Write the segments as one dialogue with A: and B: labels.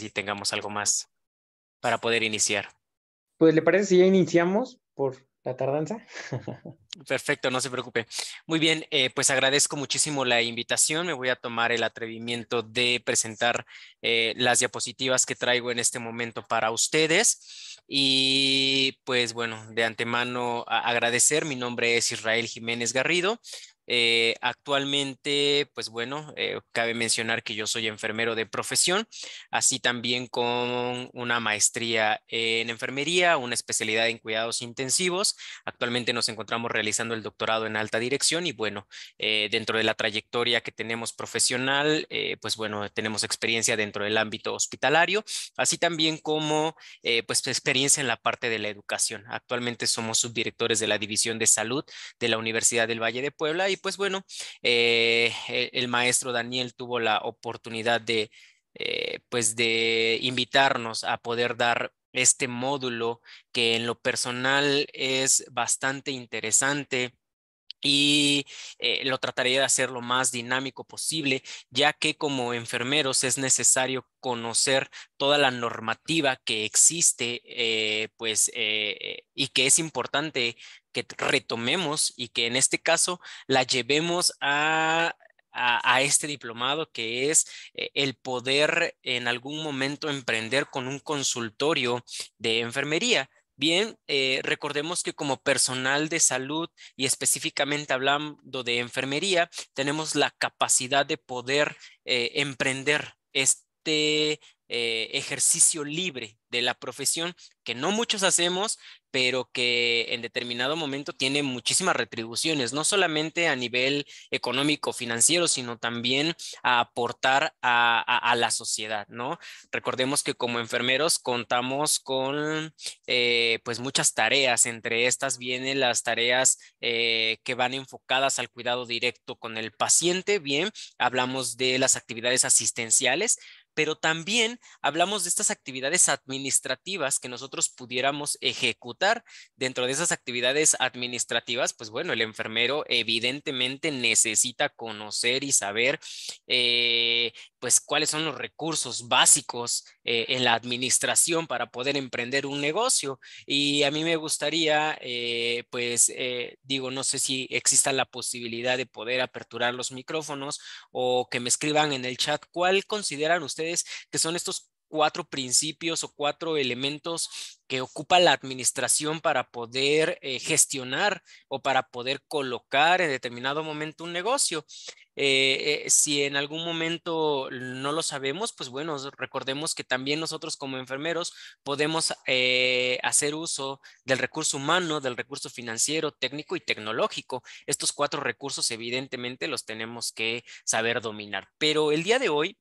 A: si tengamos algo más para poder iniciar.
B: Pues, ¿le parece si ya iniciamos por la tardanza?
A: Perfecto, no se preocupe. Muy bien, pues agradezco muchísimo la invitación. Me voy a tomar el atrevimiento de presentar las diapositivas que traigo en este momento para ustedes. Y pues bueno, de antemano agradecer. Mi nombre es Israel Jiménez Garrido. Actualmente, pues bueno, cabe mencionar que yo soy enfermero de profesión, así también con una maestría en enfermería, una especialidad en cuidados intensivos. Actualmente nos encontramos realizando el doctorado en alta dirección y bueno, dentro de la trayectoria que tenemos profesional, pues bueno, tenemos experiencia dentro del ámbito hospitalario, así también como pues experiencia en la parte de la educación. Actualmente somos subdirectores de la División de Salud de la Universidad del Valle de Puebla y pues bueno, el maestro Daniel tuvo la oportunidad de pues de invitarnos a poder dar este módulo que en lo personal es bastante interesante y lo trataré de hacer lo más dinámico posible, ya que como enfermeros es necesario conocer toda la normativa que existe, y que es importante que retomemos y que en este caso la llevemos a este diplomado, que es el poder en algún momento emprender con un consultorio de enfermería. Bien, recordemos que como personal de salud y específicamente hablando de enfermería, tenemos la capacidad de poder emprender este ejercicio libre de la profesión que no muchos hacemos, pero que en determinado momento tiene muchísimas retribuciones, no solamente a nivel económico, financiero, sino también a aportar a la sociedad, ¿no? Recordemos que como enfermeros contamos con pues muchas tareas. Entre estas vienen las tareas que van enfocadas al cuidado directo con el paciente. Bien, hablamos de las actividades asistenciales, pero también hablamos de estas actividades administrativas que nosotros pudiéramos ejecutar. Dentro de esas actividades administrativas, pues bueno, el enfermero evidentemente necesita conocer y saber pues cuáles son los recursos básicos en la administración para poder emprender un negocio. Y a mí me gustaría, digo, no sé si exista la posibilidad de poder aperturar los micrófonos o que me escriban en el chat cuál consideran ustedes que son estos cuatro principios o cuatro elementos que ocupa la administración para poder gestionar o para poder colocar en determinado momento un negocio. Si en algún momento no lo sabemos, pues bueno, recordemos que también nosotros como enfermeros podemos hacer uso del recurso humano, del recurso financiero, técnico y tecnológico. Estos cuatro recursos evidentemente los tenemos que saber dominar. Pero el día de hoy,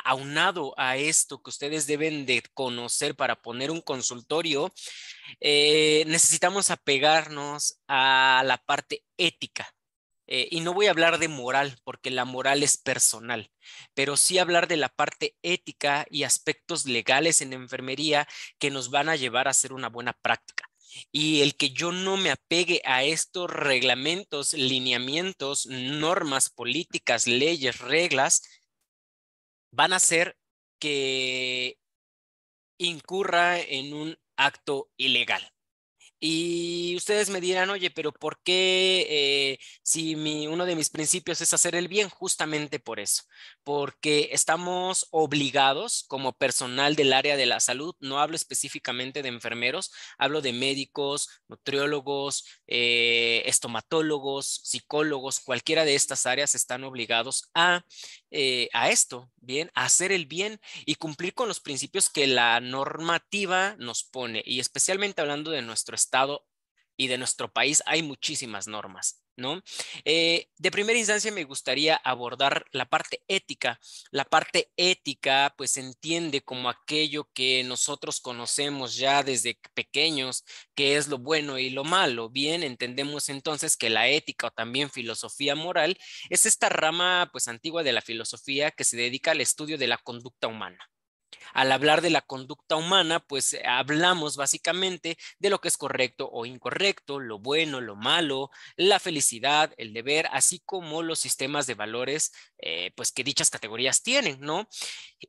A: aunado a esto que ustedes deben de conocer para poner un consultorio, necesitamos apegarnos a la parte ética. Y no voy a hablar de moral, porque la moral es personal, pero sí hablar de la parte ética y aspectos legales en enfermería que nos van a llevar a hacer una buena práctica. Y el que yo no me apegue a estos reglamentos, lineamientos, normas, políticas, leyes, reglas, van a hacer que incurra en un acto ilegal. Y ustedes me dirán, oye, pero ¿por qué si uno de mis principios es hacer el bien? Justamente por eso, porque estamos obligados como personal del área de la salud, no hablo específicamente de enfermeros, hablo de médicos, nutriólogos, estomatólogos, psicólogos, cualquiera de estas áreas están obligados a esto, bien, a hacer el bien y cumplir con los principios que la normativa nos pone. Y especialmente hablando de nuestro estado y de nuestro país, hay muchísimas normas, ¿no? De primera instancia me gustaría abordar la parte ética. La parte ética, pues se entiende como aquello que nosotros conocemos ya desde pequeños, que es lo bueno y lo malo. Bien, entendemos entonces que la ética o también filosofía moral es esta rama pues antigua de la filosofía que se dedica al estudio de la conducta humana. Al hablar de la conducta humana, pues hablamos básicamente de lo que es correcto o incorrecto, lo bueno, lo malo, la felicidad, el deber, así como los sistemas de valores, pues que dichas categorías tienen, ¿no?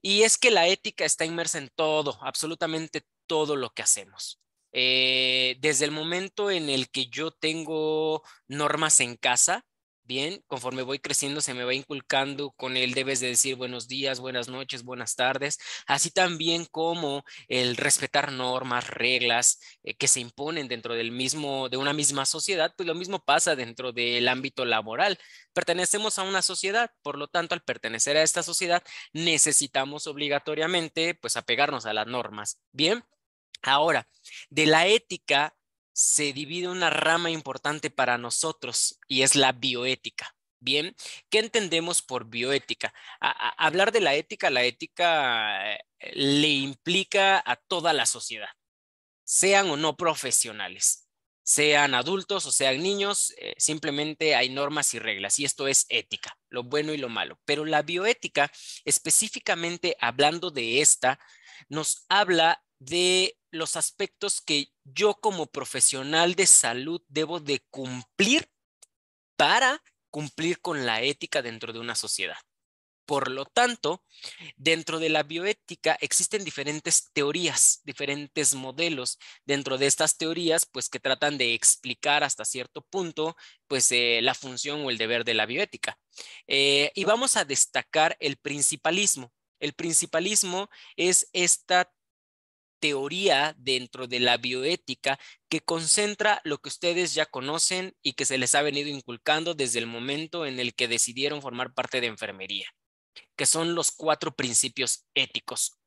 A: Y es que la ética está inmersa en todo, absolutamente todo lo que hacemos. Desde el momento en el que yo tengo normas en casa, bien, conforme voy creciendo se me va inculcando con el debes de decir buenos días, buenas noches, buenas tardes, así también como el respetar normas, reglas que se imponen dentro de una misma sociedad, pues lo mismo pasa dentro del ámbito laboral. Pertenecemos a una sociedad, por lo tanto, al pertenecer a esta sociedad, necesitamos obligatoriamente pues apegarnos a las normas. Bien, ahora, de la ética se divide una rama importante para nosotros y es la bioética. Bien, ¿qué entendemos por bioética? Hablar de la ética le implica a toda la sociedad, sean o no profesionales, sean adultos o sean niños, simplemente hay normas y reglas y esto es ética, lo bueno y lo malo. Pero la bioética, específicamente hablando de esta, nos habla de los aspectos que yo como profesional de salud debo de cumplir para cumplir con la ética dentro de una sociedad. Por lo tanto, dentro de la bioética existen diferentes teorías, diferentes modelos. Dentro de estas teorías, pues que tratan de explicar hasta cierto punto, pues la función o el deber de la bioética. Y vamos a destacar el principalismo. El principalismo es esta teoría dentro de la bioética que concentra lo que ustedes ya conocen y que se les ha venido inculcando desde el momento en el que decidieron formar parte de enfermería, que son los 4 principios éticos.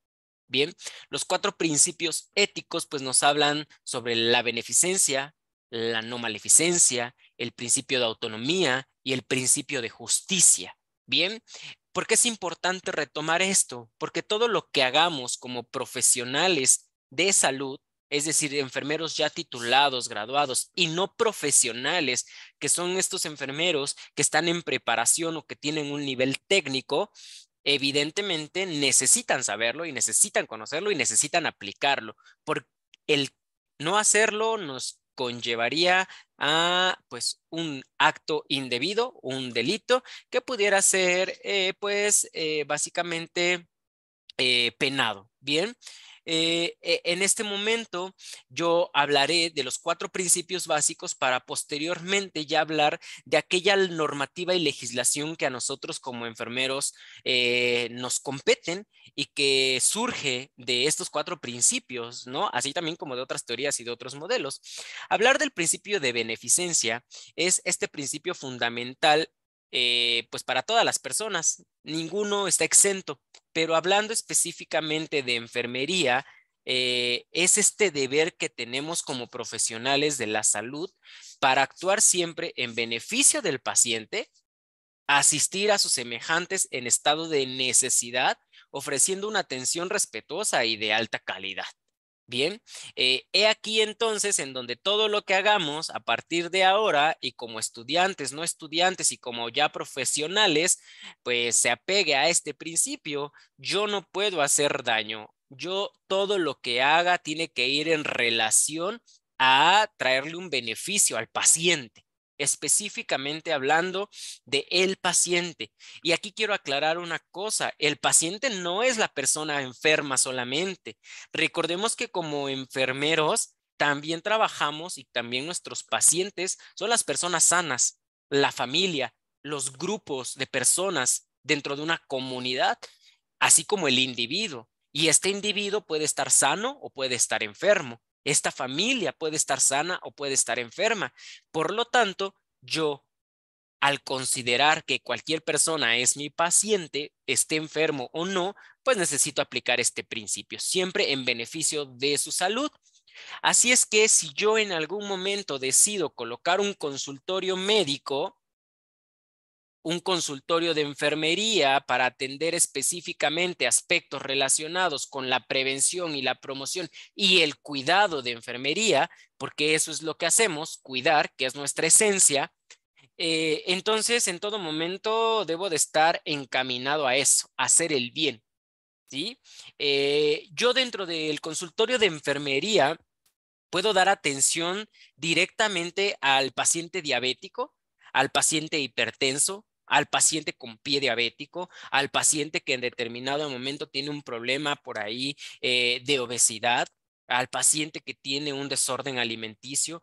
A: Bien, los 4 principios éticos pues nos hablan sobre la beneficencia, la no maleficencia, el principio de autonomía y el principio de justicia. Bien, ¿por qué es importante retomar esto? Porque todo lo que hagamos como profesionales de salud, es decir, enfermeros ya titulados, graduados y no profesionales, que son estos enfermeros que están en preparación o que tienen un nivel técnico, evidentemente necesitan saberlo y necesitan conocerlo y necesitan aplicarlo, porque el no hacerlo nos conllevaría a pues un acto indebido, un delito que pudiera ser básicamente penado. Bien, en este momento yo hablaré de los 4 principios básicos para posteriormente ya hablar de aquella normativa y legislación que a nosotros como enfermeros nos competen y que surge de estos 4 principios, ¿no? Así también como de otras teorías y de otros modelos. Hablar del principio de beneficencia es este principio fundamental pues para todas las personas, ninguno está exento, pero hablando específicamente de enfermería, es este deber que tenemos como profesionales de la salud para actuar siempre en beneficio del paciente, asistir a sus semejantes en estado de necesidad, ofreciendo una atención respetuosa y de alta calidad. Bien, he aquí entonces en donde todo lo que hagamos a partir de ahora y como estudiantes, no estudiantes y como ya profesionales, pues se apegue a este principio. Yo no puedo hacer daño. Yo todo lo que haga tiene que ir en relación a traerle un beneficio al paciente, específicamente hablando de el paciente. Y aquí quiero aclarar una cosa, el paciente no es la persona enferma solamente. Recordemos que como enfermeros también trabajamos y también nuestros pacientes son las personas sanas, la familia, los grupos de personas dentro de una comunidad, así como el individuo. Y este individuo puede estar sano o puede estar enfermo. Esta familia puede estar sana o puede estar enferma. Por lo tanto, yo al considerar que cualquier persona es mi paciente, esté enfermo o no, pues necesito aplicar este principio, siempre en beneficio de su salud. Así es que si yo en algún momento decido colocar un consultorio médico, un consultorio de enfermería para atender específicamente aspectos relacionados con la prevención y la promoción y el cuidado de enfermería, porque eso es lo que hacemos, cuidar, que es nuestra esencia, entonces, en todo momento debo de estar encaminado a eso, a hacer el bien. ¿sí? Yo dentro del consultorio de enfermería puedo dar atención directamente al paciente diabético, al paciente hipertenso, al paciente con pie diabético, al paciente que en determinado momento tiene un problema por ahí de obesidad, al paciente que tiene un desorden alimenticio.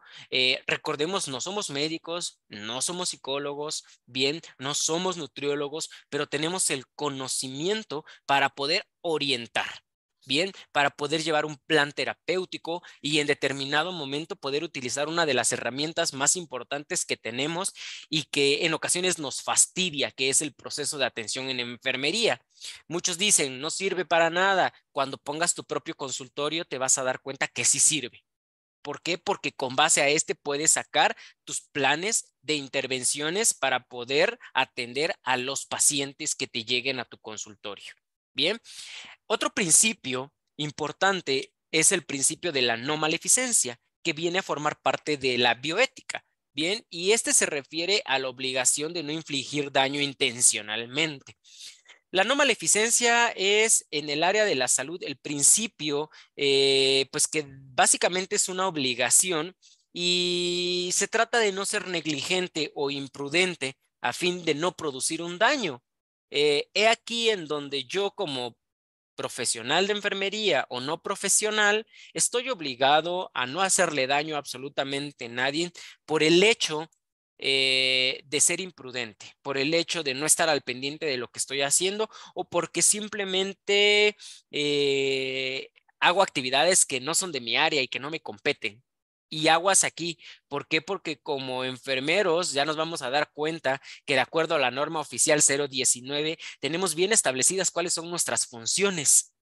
A: Recordemos, no somos médicos, no somos psicólogos, bien, no somos nutriólogos, pero tenemos el conocimiento para poder orientar. Bien, para poder llevar un plan terapéutico y en determinado momento poder utilizar una de las herramientas más importantes que tenemos y que en ocasiones nos fastidia, que es el proceso de atención en enfermería. Muchos dicen, no sirve para nada. Cuando pongas tu propio consultorio te vas a dar cuenta que sí sirve. ¿Por qué? Porque con base a este puedes sacar tus planes de intervenciones para poder atender a los pacientes que te lleguen a tu consultorio. Bien. Otro principio importante es el principio de la no maleficencia, que viene a formar parte de la bioética. Bien, y este se refiere a la obligación de no infligir daño intencionalmente. La no maleficencia es en el área de la salud el principio, pues que básicamente es una obligación y se trata de no ser negligente o imprudente a fin de no producir un daño. He aquí en donde yo como profesional de enfermería o no profesional, estoy obligado a no hacerle daño a absolutamente nadie por el hecho de ser imprudente, por el hecho de no estar al pendiente de lo que estoy haciendo o porque simplemente eh, hago actividades que no son de mi área y que no me competen. Y aguas aquí. ¿Por qué? Porque como enfermeros ya nos vamos a dar cuenta que de acuerdo a la norma oficial 019 tenemos bien establecidas cuáles son nuestras funciones.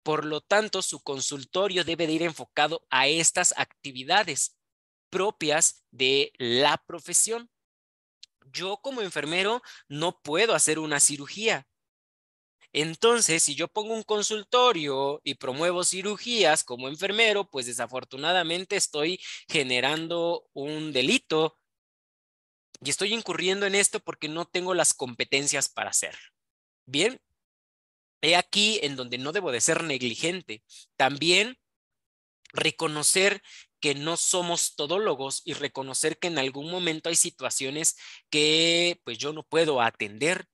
A: Por lo tanto, su consultorio debe de ir enfocado a estas actividades propias de la profesión. Yo como enfermero no puedo hacer una cirugía. Entonces, si yo pongo un consultorio y promuevo cirugías como enfermero, pues desafortunadamente estoy generando un delito y estoy incurriendo en esto porque no tengo las competencias para hacerlo. Bien, he aquí en donde no debo de ser negligente. También reconocer que no somos todólogos y reconocer que en algún momento hay situaciones que pues yo no puedo atender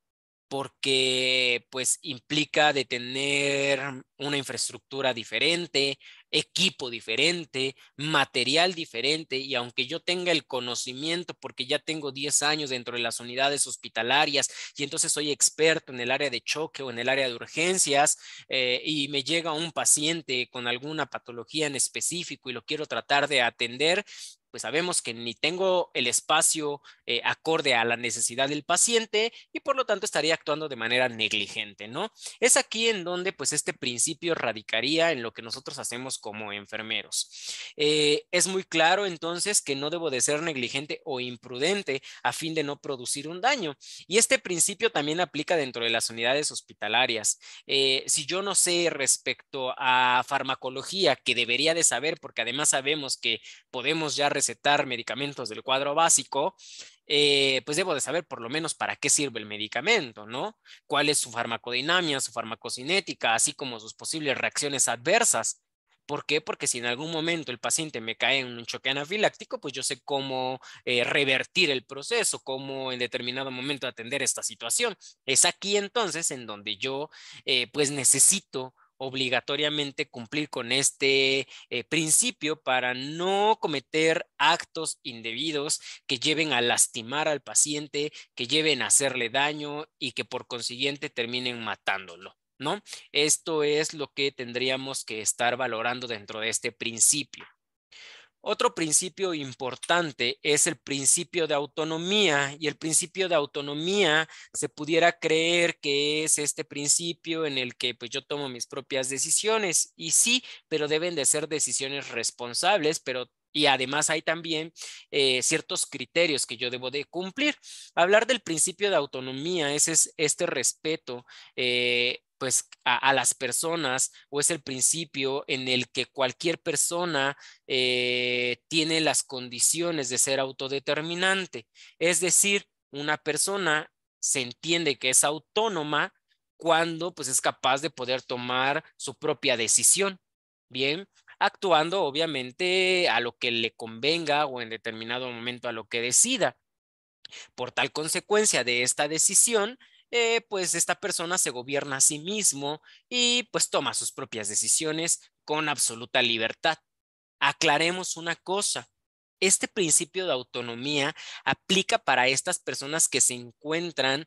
A: porque pues implica de tener una infraestructura diferente, equipo diferente, material diferente y aunque yo tenga el conocimiento porque ya tengo 10 años dentro de las unidades hospitalarias y entonces soy experto en el área de choque o en el área de urgencias y me llega un paciente con alguna patología en específico y lo quiero tratar de atender, pues sabemos que ni tengo el espacio acorde a la necesidad del paciente y por lo tanto estaría actuando de manera negligente, ¿no? Es aquí en donde pues este principio radicaría en lo que nosotros hacemos como enfermeros. Es muy claro entonces que no debo de ser negligente o imprudente a fin de no producir un daño. Y este principio también aplica dentro de las unidades hospitalarias. Si yo no sé respecto a farmacología, que debería de saber, porque además sabemos que podemos ya recetar medicamentos del cuadro básico, pues debo de saber por lo menos para qué sirve el medicamento, ¿no? Cuál es su farmacodinámica, su farmacocinética, así como sus posibles reacciones adversas. ¿Por qué? Porque si en algún momento el paciente me cae en un choque anafiláctico, pues yo sé cómo revertir el proceso, cómo en determinado momento atender esta situación. Es aquí entonces en donde yo pues necesito obligatoriamente cumplir con este principio para no cometer actos indebidos que lleven a lastimar al paciente, que lleven a hacerle daño y que por consiguiente terminen matándolo, ¿no? Esto es lo que tendríamos que estar valorando dentro de este principio. Otro principio importante es el principio de autonomía y el principio de autonomía se pudiera creer que es este principio en el que pues yo tomo mis propias decisiones y sí, pero deben de ser decisiones responsables, pero y además hay también ciertos criterios que yo debo de cumplir. Hablar del principio de autonomía es este respeto pues a las personas o es el principio en el que cualquier persona tiene las condiciones de ser autodeterminante. Es decir, una persona se entiende que es autónoma cuando pues es capaz de poder tomar su propia decisión, bien, actuando obviamente a lo que le convenga o en determinado momento a lo que decida. Por tal consecuencia de esta decisión, pues esta persona se gobierna a sí mismo y pues toma sus propias decisiones con absoluta libertad. Aclaremos una cosa. Este principio de autonomía aplica para estas personas que se encuentran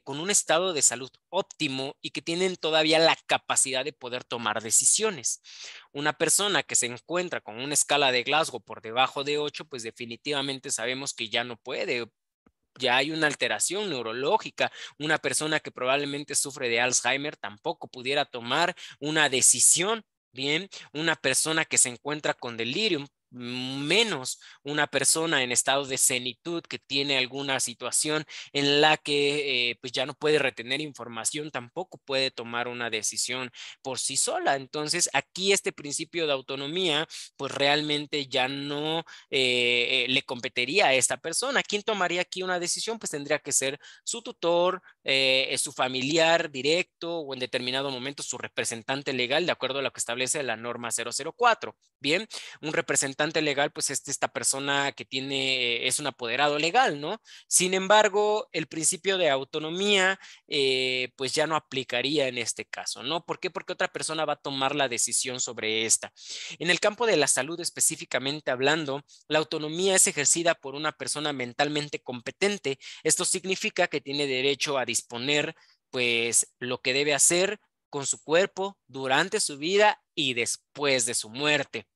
A: con un estado de salud óptimo y que tienen todavía la capacidad de poder tomar decisiones. Una persona que se encuentra con una escala de Glasgow por debajo de 8, pues definitivamente sabemos que ya no puede. Ya hay una alteración neurológica. Una persona que probablemente sufre de Alzheimer tampoco pudiera tomar una decisión. Bien, una persona que se encuentra con delirium, menos una persona en estado de senitud que tiene alguna situación en la que pues ya no puede retener información, tampoco puede tomar una decisión por sí sola. Entonces, aquí este principio de autonomía, pues realmente ya no le competiría a esta persona. ¿Quién tomaría aquí una decisión? Pues tendría que ser su tutor, su familiar directo o en determinado momento su representante legal, de acuerdo a lo que establece la norma 004. Bien, un representante legal, pues es esta persona que tiene, es un apoderado legal, ¿no? Sin embargo, el principio de autonomía, pues ya no aplicaría en este caso, ¿no? ¿Por qué? Porque otra persona va a tomar la decisión sobre esta. En el campo de la salud específicamente hablando, la autonomía es ejercida por una persona mentalmente competente. Esto significa que tiene derecho a disponer, pues, lo que debe hacer con su cuerpo durante su vida y después de su muerte.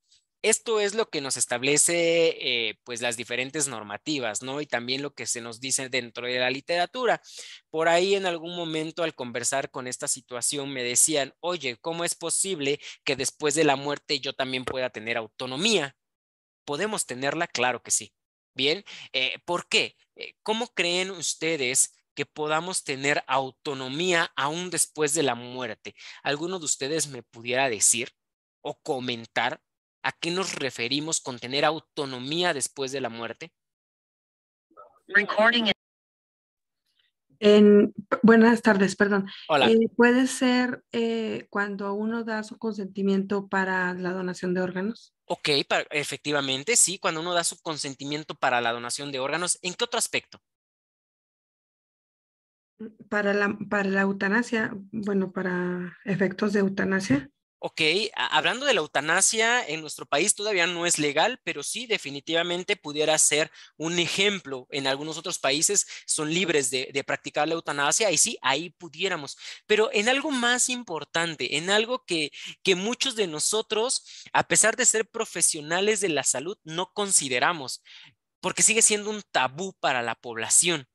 A: Esto es lo que nos establece, pues, las diferentes normativas, ¿no? Y también lo que se nos dice dentro de la literatura. Por ahí en algún momento al conversar con esta situación me decían, oye, ¿cómo es posible que después de la muerte yo también pueda tener autonomía? ¿Podemos tenerla? Claro que sí. Bien, ¿por qué? ¿Cómo creen ustedes que podamos tener autonomía aún después de la muerte? ¿Alguno de ustedes me pudiera decir o comentar a qué nos referimos con tener autonomía después de la muerte?
C: Recording. Buenas tardes, perdón.
A: Hola.
C: ¿Puede ser cuando uno da su consentimiento para la donación de órganos?
A: Ok, efectivamente, sí, cuando uno da su consentimiento para la donación de órganos, ¿en qué otro aspecto?
C: Para la eutanasia, bueno, para efectos de eutanasia.
A: Ok, hablando de la eutanasia, en nuestro país todavía no es legal, pero sí definitivamente pudiera ser un ejemplo. En algunos otros países son libres de practicar la eutanasia y sí, ahí pudiéramos. Pero en algo más importante, en algo que muchos de nosotros, a pesar de ser profesionales de la salud, no consideramos, porque sigue siendo un tabú para la población.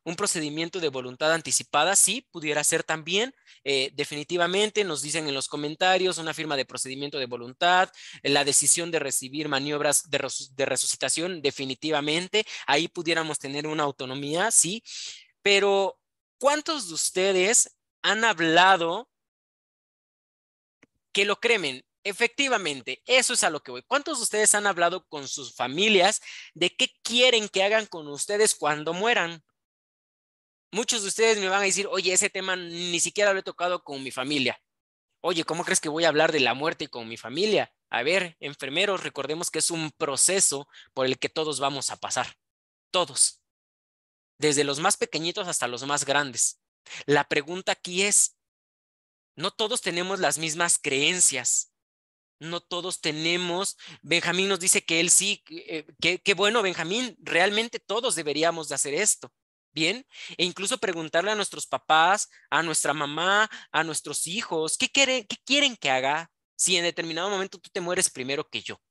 A: Un procedimiento de voluntad anticipada, sí, pudiera ser también. Definitivamente nos dicen en los comentarios una firma de procedimiento de voluntad, la decisión de recibir maniobras de resucitación, definitivamente. Ahí pudiéramos tener una autonomía, sí. Pero, ¿cuántos de ustedes han hablado que lo cremen? Efectivamente, eso es a lo que voy. ¿Cuántos de ustedes han hablado con sus familias de qué quieren que hagan con ustedes cuando mueran? Muchos de ustedes me van a decir, oye, ese tema ni siquiera lo he tocado con mi familia. Oye, ¿cómo crees que voy a hablar de la muerte con mi familia? A ver, enfermeros, recordemos que es un proceso por el que todos vamos a pasar. Todos, desde los más pequeñitos hasta los más grandes. La pregunta aquí es, no todos tenemos las mismas creencias. No todos tenemos. Benjamín nos dice que él sí, qué bueno, Benjamín, realmente todos deberíamos de hacer esto. Bien, e incluso preguntarle a nuestros papás, a nuestra mamá, a nuestros hijos, qué quieren que haga si en determinado momento tú te mueres primero que yo?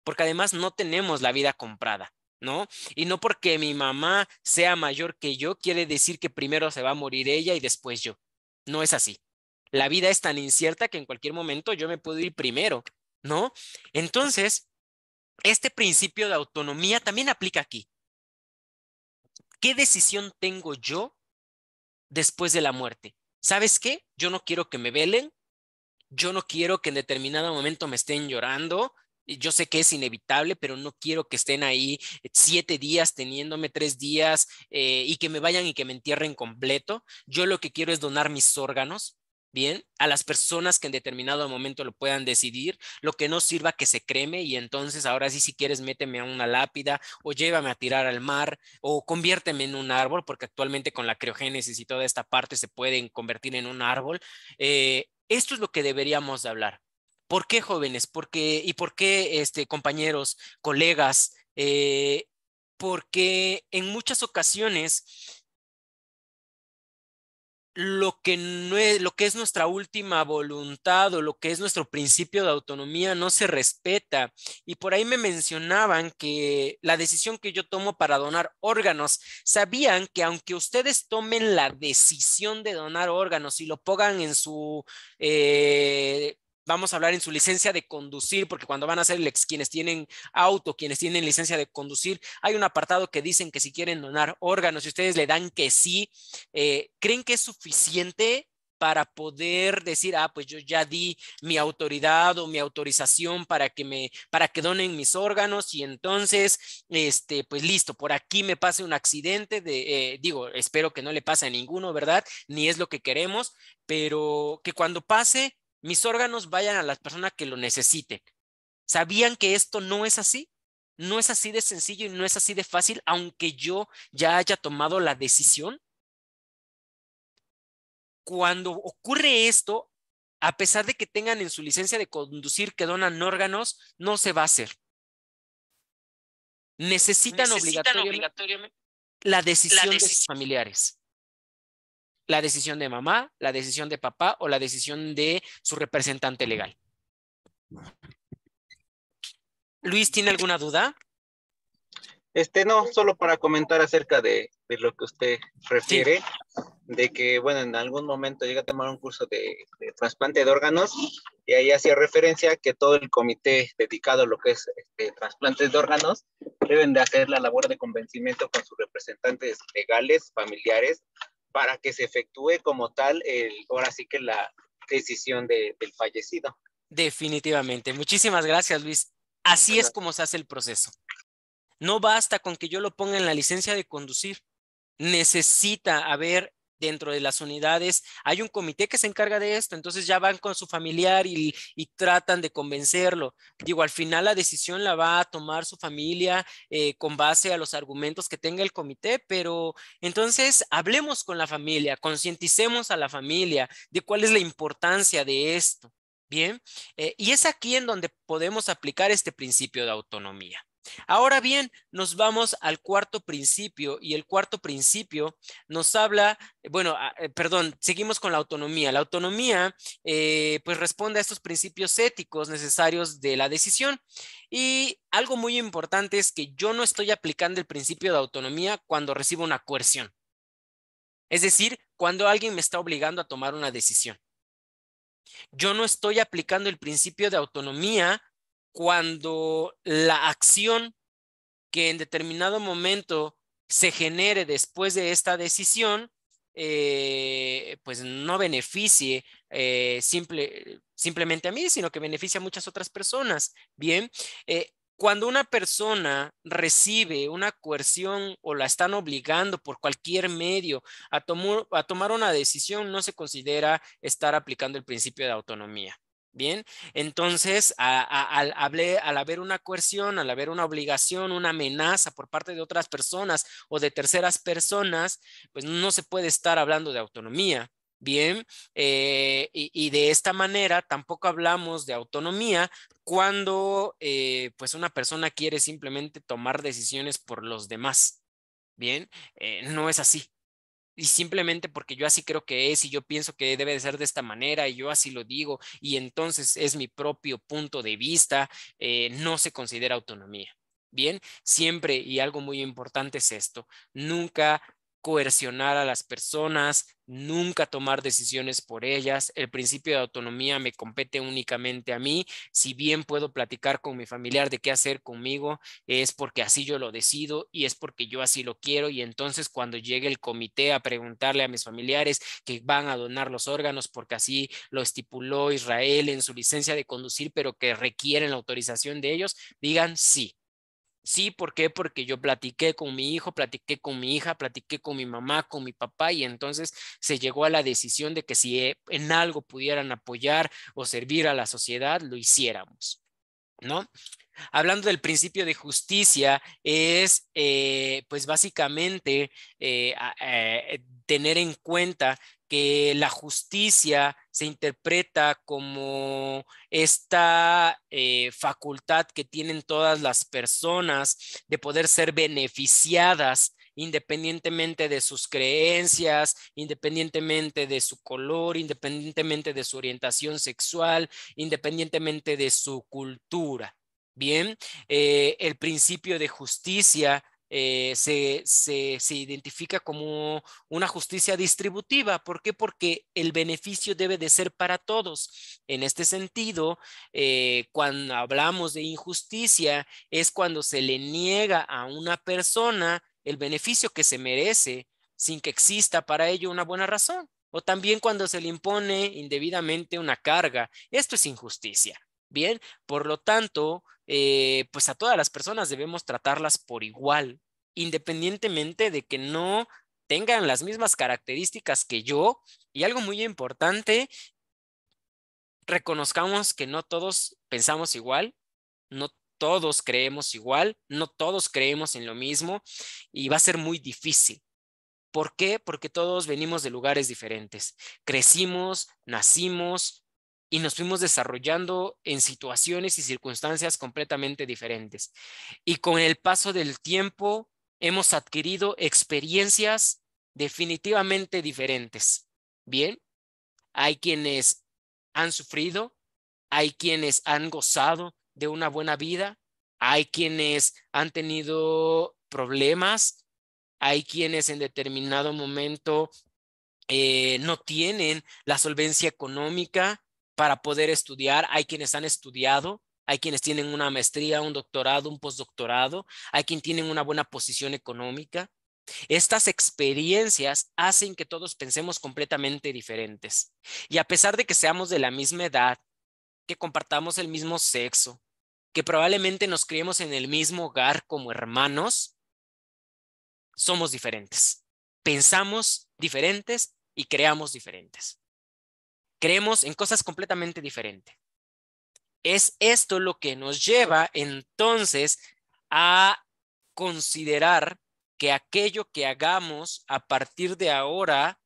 A: Porque además no tenemos la vida comprada, ¿no? Y no porque mi mamá sea mayor que yo, quiere decir que primero se va a morir ella y después yo. No es así. La vida es tan incierta que en cualquier momento yo me puedo ir primero, ¿no? Entonces, este principio de autonomía también aplica aquí. ¿Qué decisión tengo yo después de la muerte? ¿Sabes qué? Yo no quiero que me velen, yo no quiero que en determinado momento me estén llorando. Yo sé que es inevitable, pero no quiero que estén ahí 7 días teniéndome 3 días y que me vayan y que me entierren completo. Yo lo que quiero es donar mis órganos, bien, a las personas que en determinado momento lo puedan decidir, lo que no sirva que se creme y entonces ahora sí, si quieres, méteme a una lápida o llévame a tirar al mar o conviérteme en un árbol, porque actualmente con la criogénesis y toda esta parte se pueden convertir en un árbol. Esto es lo que deberíamos de hablar. ¿Por qué jóvenes? ¿Y por qué compañeros, colegas? Porque en muchas ocasiones lo que es nuestra última voluntad o lo que es nuestro principio de autonomía no se respeta. Y por ahí me mencionaban que la decisión que yo tomo para donar órganos, sabían que aunque ustedes tomen la decisión de donar órganos y lo pongan en su vamos a hablar en su licencia de conducir, porque cuando van a ser quienes tienen auto, quienes tienen licencia de conducir, hay un apartado que dicen que si quieren donar órganos y ustedes le dan que sí, ¿creen que es suficiente para poder decir, pues yo ya di mi autoridad o mi autorización para que donen mis órganos y entonces, pues listo, por aquí me pase un accidente digo, espero que no le pase a ninguno, ¿verdad? Ni es lo que queremos, pero que cuando pase, mis órganos vayan a las personas que lo necesiten. ¿Sabían que esto no es así? No es así de sencillo y no es así de fácil, aunque yo ya haya tomado la decisión. Cuando ocurre esto, a pesar de que tengan en su licencia de conducir que donan órganos, no se va a hacer. Necesitan obligatoriamente la decisión de sus familiares, la decisión de mamá, la decisión de papá o la decisión de su representante legal. Luis, ¿tiene alguna duda?
D: No, solo para comentar acerca de lo que usted
A: Sí.
D: refiere, de que, bueno, en algún momento llega a tomar un curso de trasplante de órganos y ahí hacía referencia que todo el comité dedicado a lo que es trasplantes de órganos deben de hacer la labor de convencimiento con sus representantes legales, familiares, para que se efectúe como tal, ahora sí que la decisión del fallecido.
A: Definitivamente. Muchísimas gracias, Luis. Así es como se hace el proceso. No basta con que yo lo ponga en la licencia de conducir. Necesita haber dentro de las unidades, hay un comité que se encarga de esto, entonces ya van con su familiar y tratan de convencerlo. Digo, al final la decisión la va a tomar su familia con base a los argumentos que tenga el comité, pero entonces hablemos con la familia, concienticemos a la familia de cuál es la importancia de esto. Bien, y es aquí en donde podemos aplicar este principio de autonomía. Ahora bien, nos vamos al cuarto principio y el cuarto principio nos habla, bueno, perdón, seguimos con la autonomía. La autonomía pues responde a estos principios éticos necesarios de la decisión y algo muy importante es que yo no estoy aplicando el principio de autonomía cuando recibo una coerción. Es decir, cuando alguien me está obligando a tomar una decisión. Yo no estoy aplicando el principio de autonomía cuando la acción que en determinado momento se genere después de esta decisión, pues no beneficie simplemente a mí, sino que beneficie a muchas otras personas. Bien, cuando una persona recibe una coerción o la están obligando por cualquier medio a tomar una decisión, no se considera estar aplicando el principio de autonomía. Bien, entonces al haber una coerción, al haber una obligación, una amenaza por parte de otras personas o de terceras personas, pues no se puede estar hablando de autonomía. Bien, y de esta manera tampoco hablamos de autonomía cuando pues una persona quiere simplemente tomar decisiones por los demás. Bien, no es así y simplemente porque yo así creo que es y yo pienso que debe de ser de esta manera y yo así lo digo y entonces es mi propio punto de vista, no se considera autonomía. Bien, siempre y algo muy importante es esto, nunca coercionar a las personas, nunca tomar decisiones por ellas. El principio de autonomía me compete únicamente a mí. Si bien puedo platicar con mi familiar de qué hacer conmigo, es porque así yo lo decido y es porque yo así lo quiero. Y entonces cuando llegue el comité a preguntarle a mis familiares que van a donar los órganos porque así lo estipuló Israel en su licencia de conducir, pero que requieren la autorización de ellos, digan sí. Sí, ¿por qué? Porque yo platiqué con mi hijo, platiqué con mi hija, platiqué con mi mamá, con mi papá y entonces se llegó a la decisión de que si en algo pudieran apoyar o servir a la sociedad, lo hiciéramos, ¿no? Hablando del principio de justicia, es pues básicamente tener en cuenta que la justicia se interpreta como esta facultad que tienen todas las personas de poder ser beneficiadas independientemente de sus creencias, independientemente de su color, independientemente de su orientación sexual, independientemente de su cultura. Bien, el principio de justicia se identifica como una justicia distributiva. ¿Por qué? Porque el beneficio debe de ser para todos. En este sentido, cuando hablamos de injusticia, es cuando se le niega a una persona el beneficio que se merece sin que exista para ello una buena razón. O también cuando se le impone indebidamente una carga. Esto es injusticia. Bien, por lo tanto, pues a todas las personas debemos tratarlas por igual, independientemente de que no tengan las mismas características que yo. Y algo muy importante, reconozcamos que no todos pensamos igual, no todos creemos igual, no todos creemos en lo mismo y va a ser muy difícil. ¿Por qué? Porque todos venimos de lugares diferentes. Crecimos, nacimos y nos fuimos desarrollando en situaciones y circunstancias completamente diferentes. Y con el paso del tiempo hemos adquirido experiencias definitivamente diferentes. Bien, hay quienes han sufrido, hay quienes han gozado de una buena vida, hay quienes han tenido problemas, hay quienes en determinado momento no tienen la solvencia económica para poder estudiar. Hay quienes han estudiado, hay quienes tienen una maestría, un doctorado, un postdoctorado, hay quienes tienen una buena posición económica. Estas experiencias hacen que todos pensemos completamente diferentes. Y a pesar de que seamos de la misma edad, que compartamos el mismo sexo, que probablemente nos criemos en el mismo hogar como hermanos, somos diferentes. Pensamos diferentes y creamos diferentes. Creemos en cosas completamente diferentes. Es esto lo que nos lleva entonces a considerar que aquello que hagamos a partir de ahora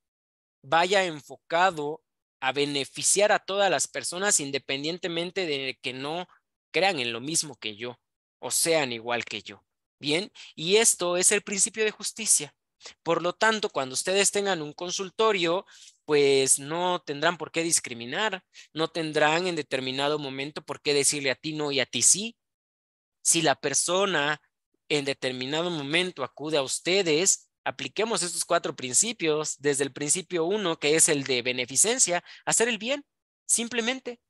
A: vaya enfocado a beneficiar a todas las personas independientemente de que no crean en lo mismo que yo o sean igual que yo. Bien, y esto es el principio de justicia. Por lo tanto, cuando ustedes tengan un consultorio, pues no tendrán por qué discriminar, no tendrán en determinado momento por qué decirle a ti no y a ti sí. Si la persona en determinado momento acude a ustedes, apliquemos estos 4 principios desde el principio 1, que es el de beneficencia, hacer el bien, simplemente,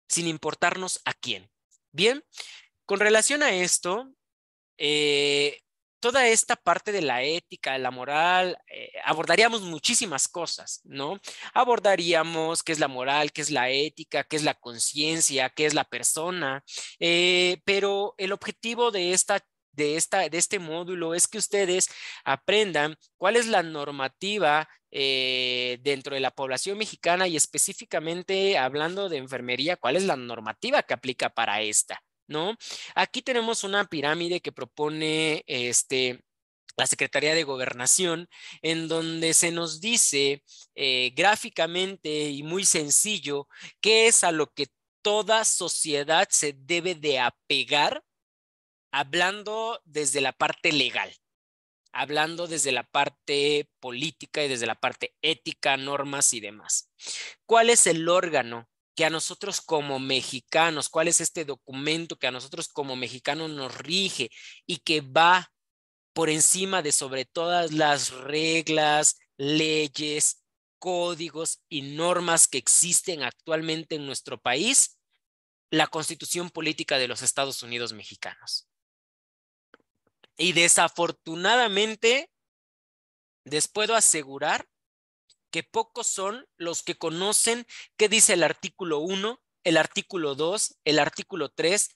A: sin importarnos a quién. Bien, con relación a esto, toda esta parte de la ética, de la moral, abordaríamos muchísimas cosas, ¿no? Abordaríamos qué es la moral, qué es la ética, qué es la conciencia, qué es la persona, pero el objetivo de este módulo es que ustedes aprendan cuál es la normativa dentro de la población mexicana y específicamente hablando de enfermería, cuál es la normativa que aplica para esta, ¿no? Aquí tenemos una pirámide que propone la Secretaría de Gobernación, en donde se nos dice gráficamente y muy sencillo qué es a lo que toda sociedad se debe de apegar, hablando desde la parte legal, hablando desde la parte política y desde la parte ética, normas y demás. ¿Cuál es el órgano que a nosotros como mexicanos, cuál es este documento que a nosotros como mexicanos nos rige y que va por encima de sobre todas las reglas, leyes, códigos y normas que existen actualmente en nuestro país, la Constitución Política de los Estados Unidos Mexicanos. Y desafortunadamente, les puedo asegurar que pocos son los que conocen qué dice el artículo 1, el artículo 2, el artículo 3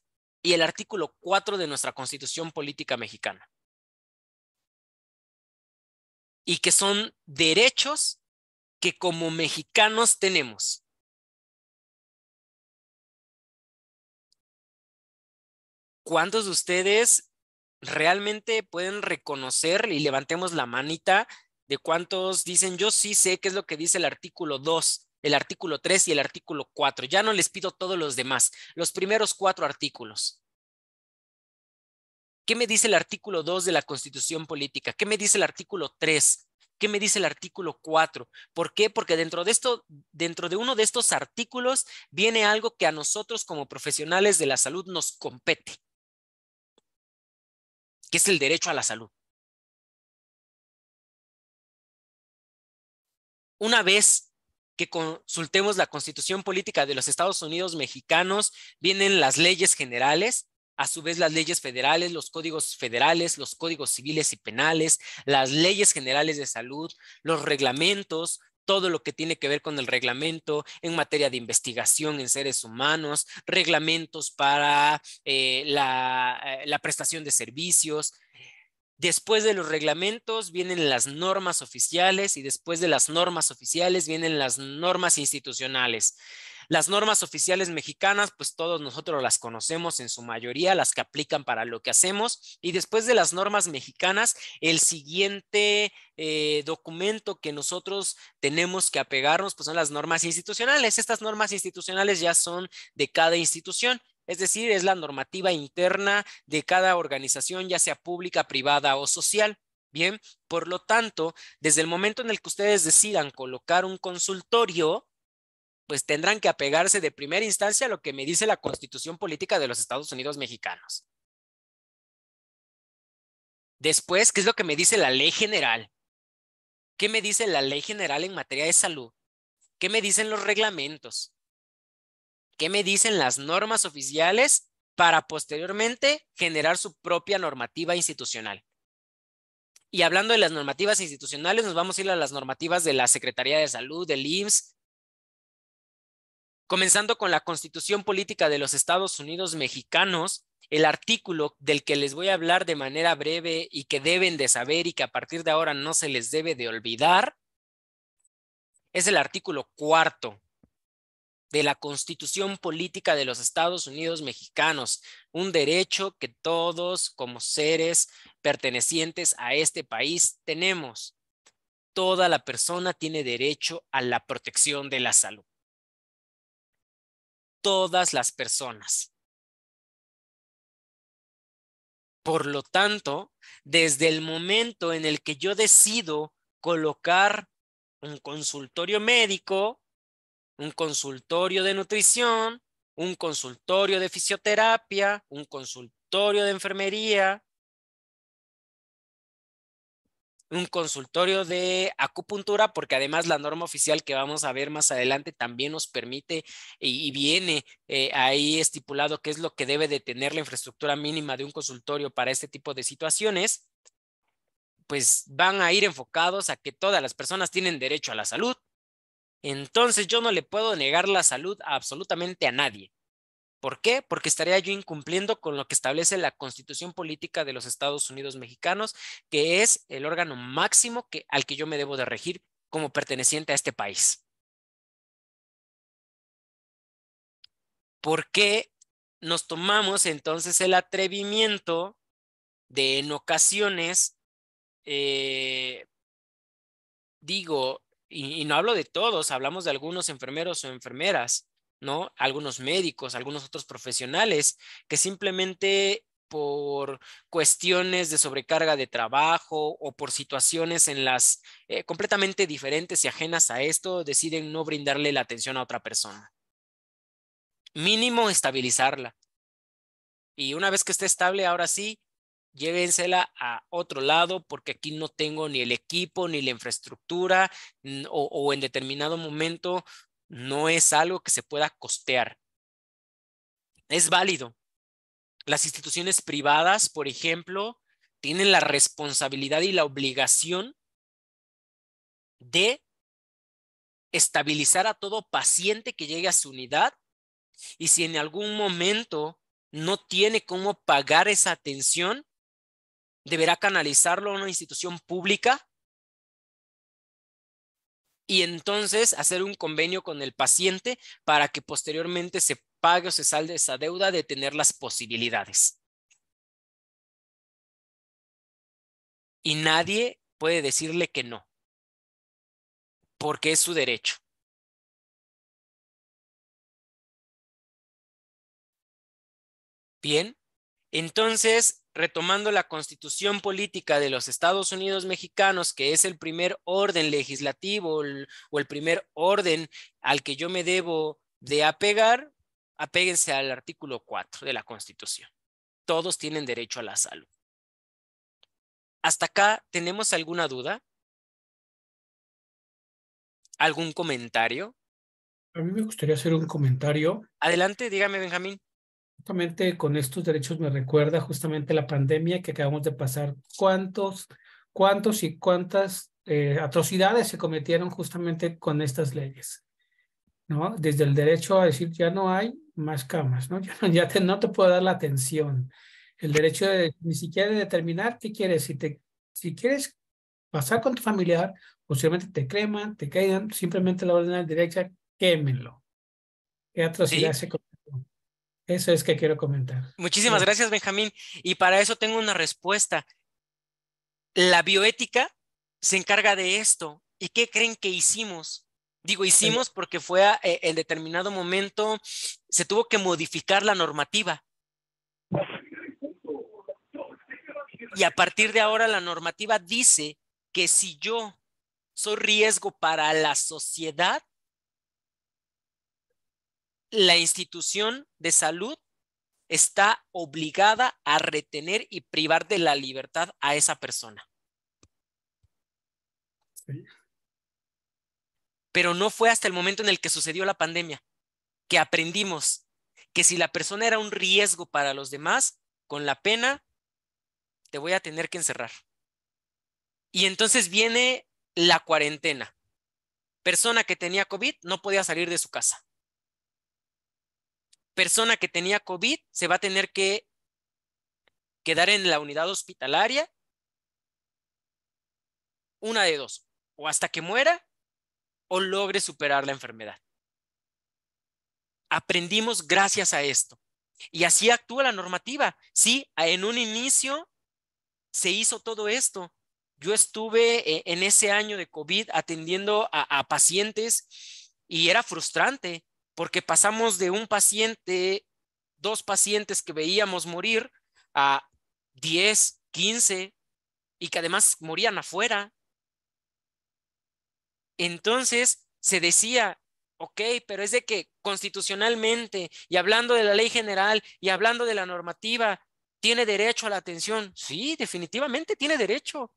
A: y el artículo 4 de nuestra Constitución Política Mexicana. Y que son derechos que como mexicanos tenemos. ¿Cuántos de ustedes realmente pueden reconocer, y levantemos la manita, de cuántos dicen yo sí sé qué es lo que dice el artículo 2, el artículo 3 y el artículo 4? Ya no les pido todos los demás, los primeros 4 artículos. ¿Qué me dice el artículo 2 de la Constitución Política? ¿Qué me dice el artículo 3? ¿Qué me dice el artículo 4? ¿Por qué? Porque dentro de uno de estos artículos viene algo que a nosotros como profesionales de la salud nos compete, que es el derecho a la salud. Una vez que consultemos la Constitución Política de los Estados Unidos Mexicanos, vienen las leyes generales, a su vez las leyes federales, los códigos civiles y penales, las leyes generales de salud, los reglamentos, todo lo que tiene que ver con el reglamento en materia de investigación en seres humanos, reglamentos para la prestación de servicios. Después de los reglamentos vienen las normas oficiales y después de las normas oficiales vienen las normas institucionales. Las normas oficiales mexicanas, pues todos nosotros las conocemos en su mayoría, las que aplican para lo que hacemos. Y después de las normas mexicanas, el siguiente documento que nosotros tenemos que apegarnos, pues son las normas institucionales. Estas normas institucionales ya son de cada institución. Es decir, es la normativa interna de cada organización, ya sea pública, privada o social. Bien, por lo tanto, desde el momento en el que ustedes decidan colocar un consultorio, pues tendrán que apegarse de primera instancia a lo que me dice la Constitución Política de los Estados Unidos Mexicanos. Después, ¿qué es lo que me dice la Ley General? ¿Qué me dice la Ley General en materia de salud? ¿Qué me dicen los reglamentos? ¿Qué me dicen las normas oficiales para posteriormente generar su propia normativa institucional? Y hablando de las normativas institucionales, nos vamos a ir a las normativas de la Secretaría de Salud, del IMSS, comenzando con la Constitución Política de los Estados Unidos Mexicanos. El artículo del que les voy a hablar de manera breve y que deben de saber y que a partir de ahora no se les debe de olvidar es el artículo 4 de la Constitución Política de los Estados Unidos Mexicanos, un derecho que todos como seres pertenecientes a este país tenemos. Toda la persona tiene derecho a la protección de la salud. Todas las personas. Por lo tanto, desde el momento en el que yo decido colocar un consultorio médico, un consultorio de nutrición, un consultorio de fisioterapia, un consultorio de enfermería, un consultorio de acupuntura, porque además la norma oficial que vamos a ver más adelante también nos permite y viene ahí estipulado qué es lo que debe de tener la infraestructura mínima de un consultorio para este tipo de situaciones, pues van a ir enfocados a que todas las personas tienen derecho a la salud. Entonces yo no le puedo negar la salud a absolutamente a nadie. ¿Por qué? Porque estaría yo incumpliendo con lo que establece la Constitución Política de los Estados Unidos Mexicanos, que es el órgano máximo al que yo me debo de regir como perteneciente a este país. ¿Por qué nos tomamos entonces el atrevimiento de en ocasiones, digo, y no hablo de todos, hablamos de algunos enfermeros o enfermeras, ¿no? Algunos médicos, algunos otros profesionales que simplemente por cuestiones de sobrecarga de trabajo o por situaciones en las completamente diferentes y ajenas a esto, deciden no brindarle la atención a otra persona. Mínimo estabilizarla. Y una vez que esté estable, ahora sí, llévensela a otro lado porque aquí no tengo ni el equipo ni la infraestructura o en determinado momento no es algo que se pueda costear. Es válido. Las instituciones privadas, por ejemplo, tienen la responsabilidad y la obligación de estabilizar a todo paciente que llegue a su unidad, y si en algún momento no tiene cómo pagar esa atención, deberá canalizarlo a una institución pública y entonces hacer un convenio con el paciente para que posteriormente se pague o se salde esa deuda de tener las posibilidades. Y nadie puede decirle que no, porque es su derecho. Bien, entonces, retomando la Constitución Política de los Estados Unidos Mexicanos, que es el primer orden legislativo o el primer orden al que yo me debo de apegar, apéguense al artículo 4 de la Constitución. Todos tienen derecho a la salud. ¿Hasta acá tenemos alguna duda? ¿Algún comentario?
E: A mí me gustaría hacer un comentario.
A: Adelante, dígame, Benjamín.
E: Justamente con estos derechos me recuerda justamente la pandemia que acabamos de pasar. ¿Cuántos y cuántas atrocidades se cometieron justamente con estas leyes? ¿No? Desde el derecho a decir ya no hay más camas, ¿no? No te puedo dar la atención. El derecho de ni siquiera de determinar qué quieres. Si quieres pasar con tu familiar, posiblemente te creman, te caigan, simplemente la orden directa, quémenlo. ¿Qué atrocidad
A: Sí.
E: se cometió? Eso es que quiero comentar.
A: Muchísimas gracias, Benjamín. Y para eso tengo una respuesta. La bioética se encarga de esto. ¿Y qué creen que hicimos? Digo, hicimos porque en determinado momento se tuvo que modificar la normativa. Y a partir de ahora la normativa dice que si yo soy riesgo para la sociedad, la institución de salud está obligada a retener y privar de la libertad a esa persona.
E: Sí.
A: Pero no fue hasta el momento en el que sucedió la pandemia que aprendimos que si la persona era un riesgo para los demás, con la pena te voy a tener que encerrar. Y entonces viene la cuarentena. Persona que tenía COVID no podía salir de su casa. Persona que tenía COVID se va a tener que quedar en la unidad hospitalaria, una de dos, o hasta que muera o logre superar la enfermedad. Aprendimos gracias a esto. Y así actúa la normativa. Sí, en un inicio se hizo todo esto. Yo estuve en ese año de COVID atendiendo a pacientes y era frustrante porque pasamos de un paciente, 2 pacientes que veíamos morir a 10, 15 y que además morían afuera. Entonces se decía, ok, pero es de que constitucionalmente y hablando de la ley general y hablando de la normativa, ¿tiene derecho a la atención? Sí, definitivamente tiene derecho.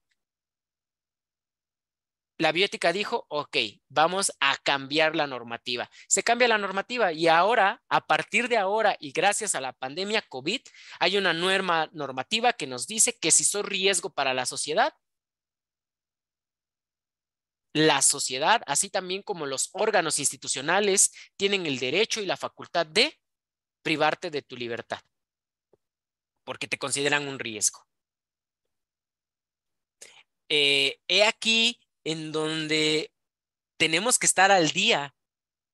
A: La bioética dijo, ok, vamos a cambiar la normativa. Se cambia la normativa y ahora, a partir de ahora y gracias a la pandemia COVID, hay una nueva normativa que nos dice que si soy riesgo para la sociedad, así también como los órganos institucionales, tienen el derecho y la facultad de privarte de tu libertad, porque te consideran un riesgo. He aquí en donde tenemos que estar al día,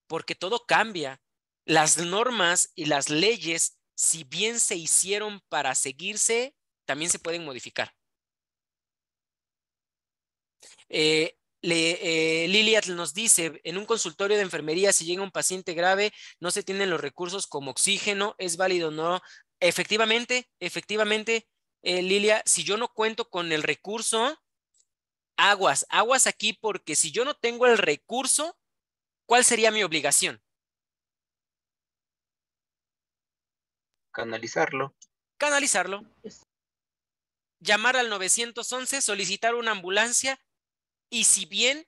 A: porque todo cambia. Las normas y las leyes, si bien se hicieron para seguirse, también se pueden modificar. Liliat nos dice, en un consultorio de enfermería, si llega un paciente grave, no se tienen los recursos como oxígeno, ¿es válido o no? Efectivamente, Lilia, si yo no cuento con el recurso, aguas aquí, porque si yo no tengo el recurso, ¿cuál sería mi obligación?
D: Canalizarlo.
A: Canalizarlo. llamar al 911, solicitar una ambulancia, y si bien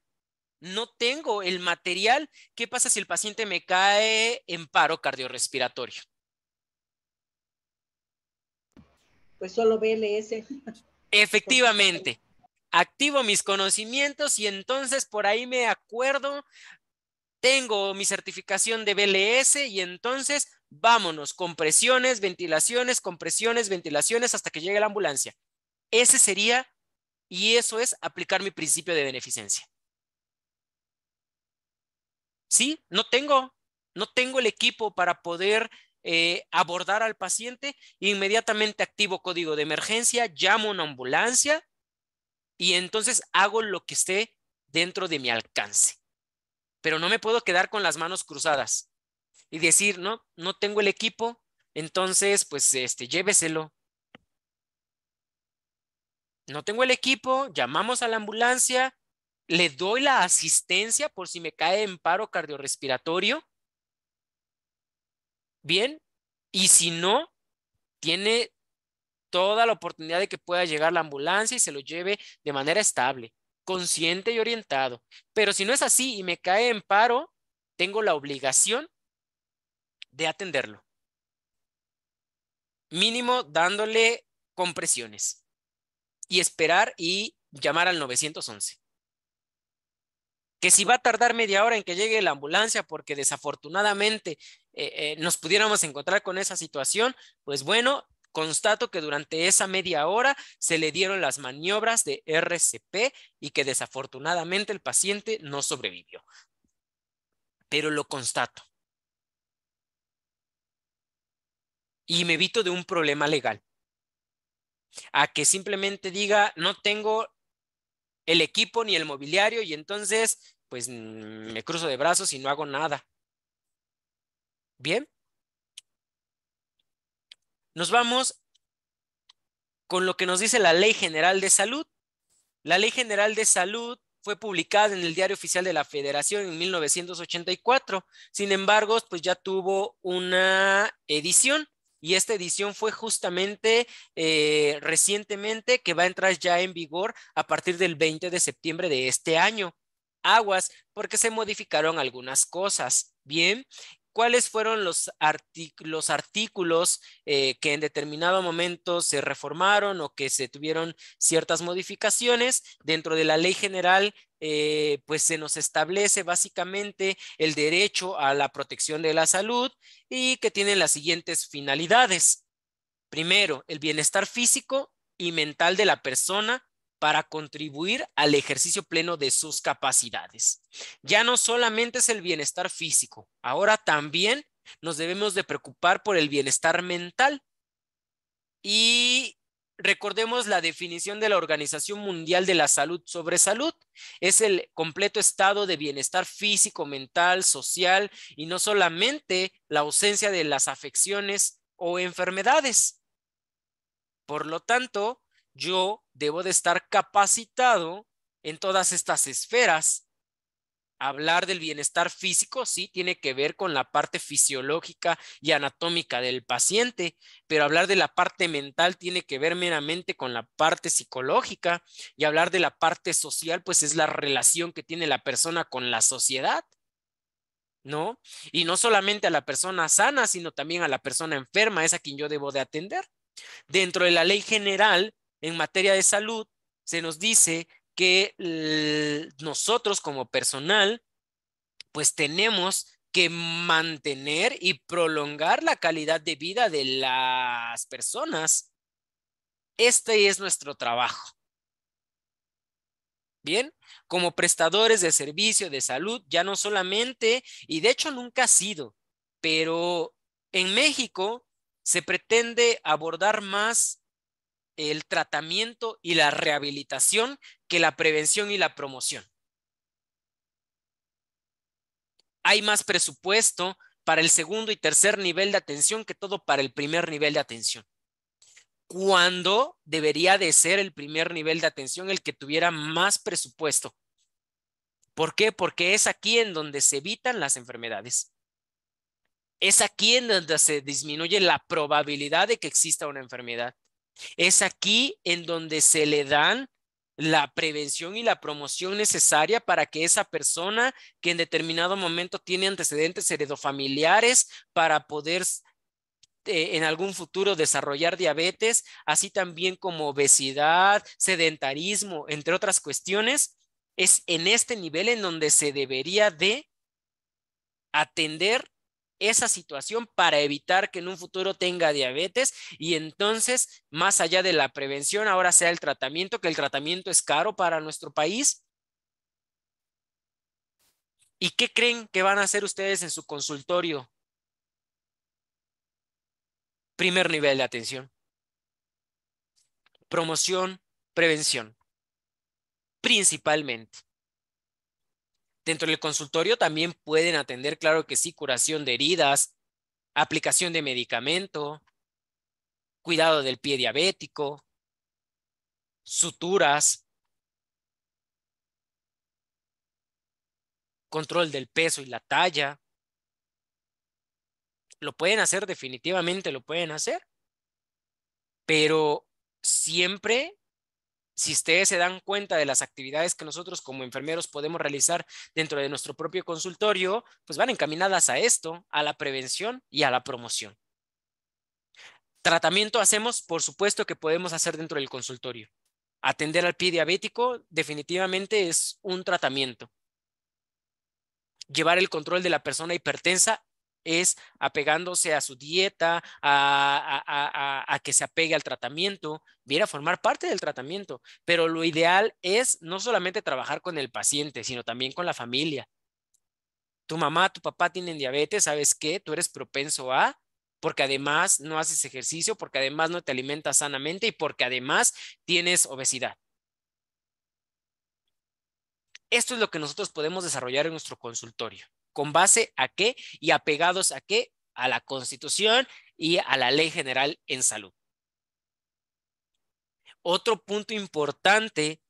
A: no tengo el material, ¿qué pasa si el paciente me cae en paro cardiorrespiratorio?
F: Pues solo BLS.
A: Efectivamente, activo mis conocimientos y entonces por ahí me acuerdo, tengo mi certificación de BLS y entonces vámonos, compresiones, ventilaciones, compresiones, ventilaciones hasta que llegue la ambulancia. Ese sería, y eso es aplicar mi principio de beneficencia. Sí, no tengo el equipo para poder abordar al paciente, inmediatamente activo código de emergencia, llamo a una ambulancia y entonces hago lo que esté dentro de mi alcance. Pero no me puedo quedar con las manos cruzadas y decir, no tengo el equipo, entonces pues lléveselo. No tengo el equipo, llamamos a la ambulancia, le doy la asistencia por si me cae en paro cardiorrespiratorio. Bien, y si no, tiene toda la oportunidad de que pueda llegar la ambulancia y se lo lleve de manera estable, consciente y orientado. Pero si no es así y me cae en paro, tengo la obligación de atenderlo. Mínimo dándole compresiones y esperar y llamar al 911. Que si va a tardar media hora en que llegue la ambulancia porque desafortunadamente nos pudiéramos encontrar con esa situación, pues bueno, constato que durante esa media hora se le dieron las maniobras de RCP y que desafortunadamente el paciente no sobrevivió. Pero lo constato. Y me evito de un problema legal. A que simplemente diga, no tengo el equipo ni el mobiliario y entonces pues me cruzo de brazos y no hago nada. Bien. Nos vamos con lo que nos dice la Ley General de Salud. La Ley General de Salud fue publicada en el Diario Oficial de la Federación en 1984. Sin embargo, pues ya tuvo una edición y esta edición fue justamente recientemente, que va a entrar ya en vigor a partir del 20 de septiembre de este año. Aguas, porque se modificaron algunas cosas. Bien, ¿cuáles fueron los artículos que en determinado momento se reformaron o que se tuvieron ciertas modificaciones? Dentro de la ley general, pues se nos establece básicamente el derecho a la protección de la salud y que tienen las siguientes finalidades. Primero, el bienestar físico y mental de la persona para contribuir al ejercicio pleno de sus capacidades. Ya no solamente es el bienestar físico, ahora también nos debemos de preocupar por el bienestar mental. Y recordemos la definición de la Organización Mundial de la Salud sobre salud. Es el completo estado de bienestar físico, mental, social y no solamente la ausencia de las afecciones o enfermedades. Por lo tanto, yo debo de estar capacitado en todas estas esferas. Hablar del bienestar físico, sí, tiene que ver con la parte fisiológica y anatómica del paciente, pero hablar de la parte mental tiene que ver meramente con la parte psicológica, y hablar de la parte social, pues es la relación que tiene la persona con la sociedad, ¿no? Y no solamente a la persona sana, sino también a la persona enferma, es a quien yo debo de atender. Dentro de la ley general en materia de salud, se nos dice que nosotros como personal, pues tenemos que mantener y prolongar la calidad de vida de las personas. Este es nuestro trabajo. Bien, como prestadores de servicio de salud, ya no solamente, y de hecho nunca ha sido, pero en México se pretende abordar más el tratamiento y la rehabilitación que la prevención y la promoción. Hay más presupuesto para el segundo y tercer nivel de atención que todo para el primer nivel de atención. ¿Cuándo debería de ser el primer nivel de atención el que tuviera más presupuesto? ¿Por qué? Porque es aquí en donde se evitan las enfermedades. Es aquí en donde se disminuye la probabilidad de que exista una enfermedad. Es aquí en donde se le dan la prevención y la promoción necesaria para que esa persona que en determinado momento tiene antecedentes heredofamiliares para poder en algún futuro desarrollar diabetes, así también como obesidad, sedentarismo, entre otras cuestiones, es en este nivel en donde se debería de atender esa situación para evitar que en un futuro tenga diabetes y entonces, más allá de la prevención, ahora sea el tratamiento, que el tratamiento es caro para nuestro país. ¿Y qué creen que van a hacer ustedes en su consultorio? Primer nivel de atención. Promoción, prevención, principalmente. Dentro del consultorio también pueden atender, claro que sí, curación de heridas, aplicación de medicamento, cuidado del pie diabético, suturas, control del peso y la talla. Lo pueden hacer, definitivamente lo pueden hacer, pero siempre, si ustedes se dan cuenta de las actividades que nosotros como enfermeros podemos realizar dentro de nuestro propio consultorio, pues van encaminadas a esto, a la prevención y a la promoción. Tratamiento hacemos, por supuesto que podemos hacer dentro del consultorio. Atender al pie diabético definitivamente es un tratamiento. Llevar el control de la persona hipertensa es apegándose a su dieta, a que se apegue al tratamiento, viene a formar parte del tratamiento. Pero lo ideal es no solamente trabajar con el paciente, sino también con la familia. Tu mamá, tu papá tienen diabetes, ¿sabes qué? Tú eres propenso a, porque además no haces ejercicio, porque además no te alimentas sanamente y porque además tienes obesidad. Esto es lo que nosotros podemos desarrollar en nuestro consultorio. ¿Con base a qué? Y apegados a qué? A la Constitución y a la Ley General en Salud. Otro punto importante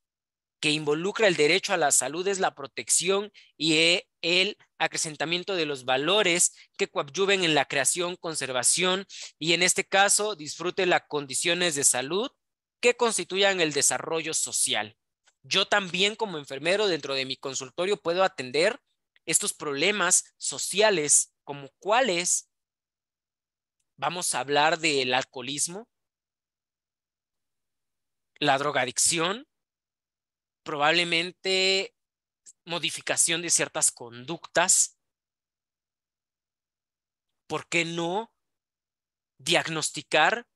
A: que involucra el derecho a la salud es la protección y el acrecentamiento de los valores que coadyuven en la creación, conservación y en este caso disfrute las condiciones de salud que constituyan el desarrollo social. Yo también como enfermero dentro de mi consultorio puedo atender estos problemas sociales como cuáles. Vamos a hablar del alcoholismo, la drogadicción, probablemente modificación de ciertas conductas. ¿Por qué no diagnosticar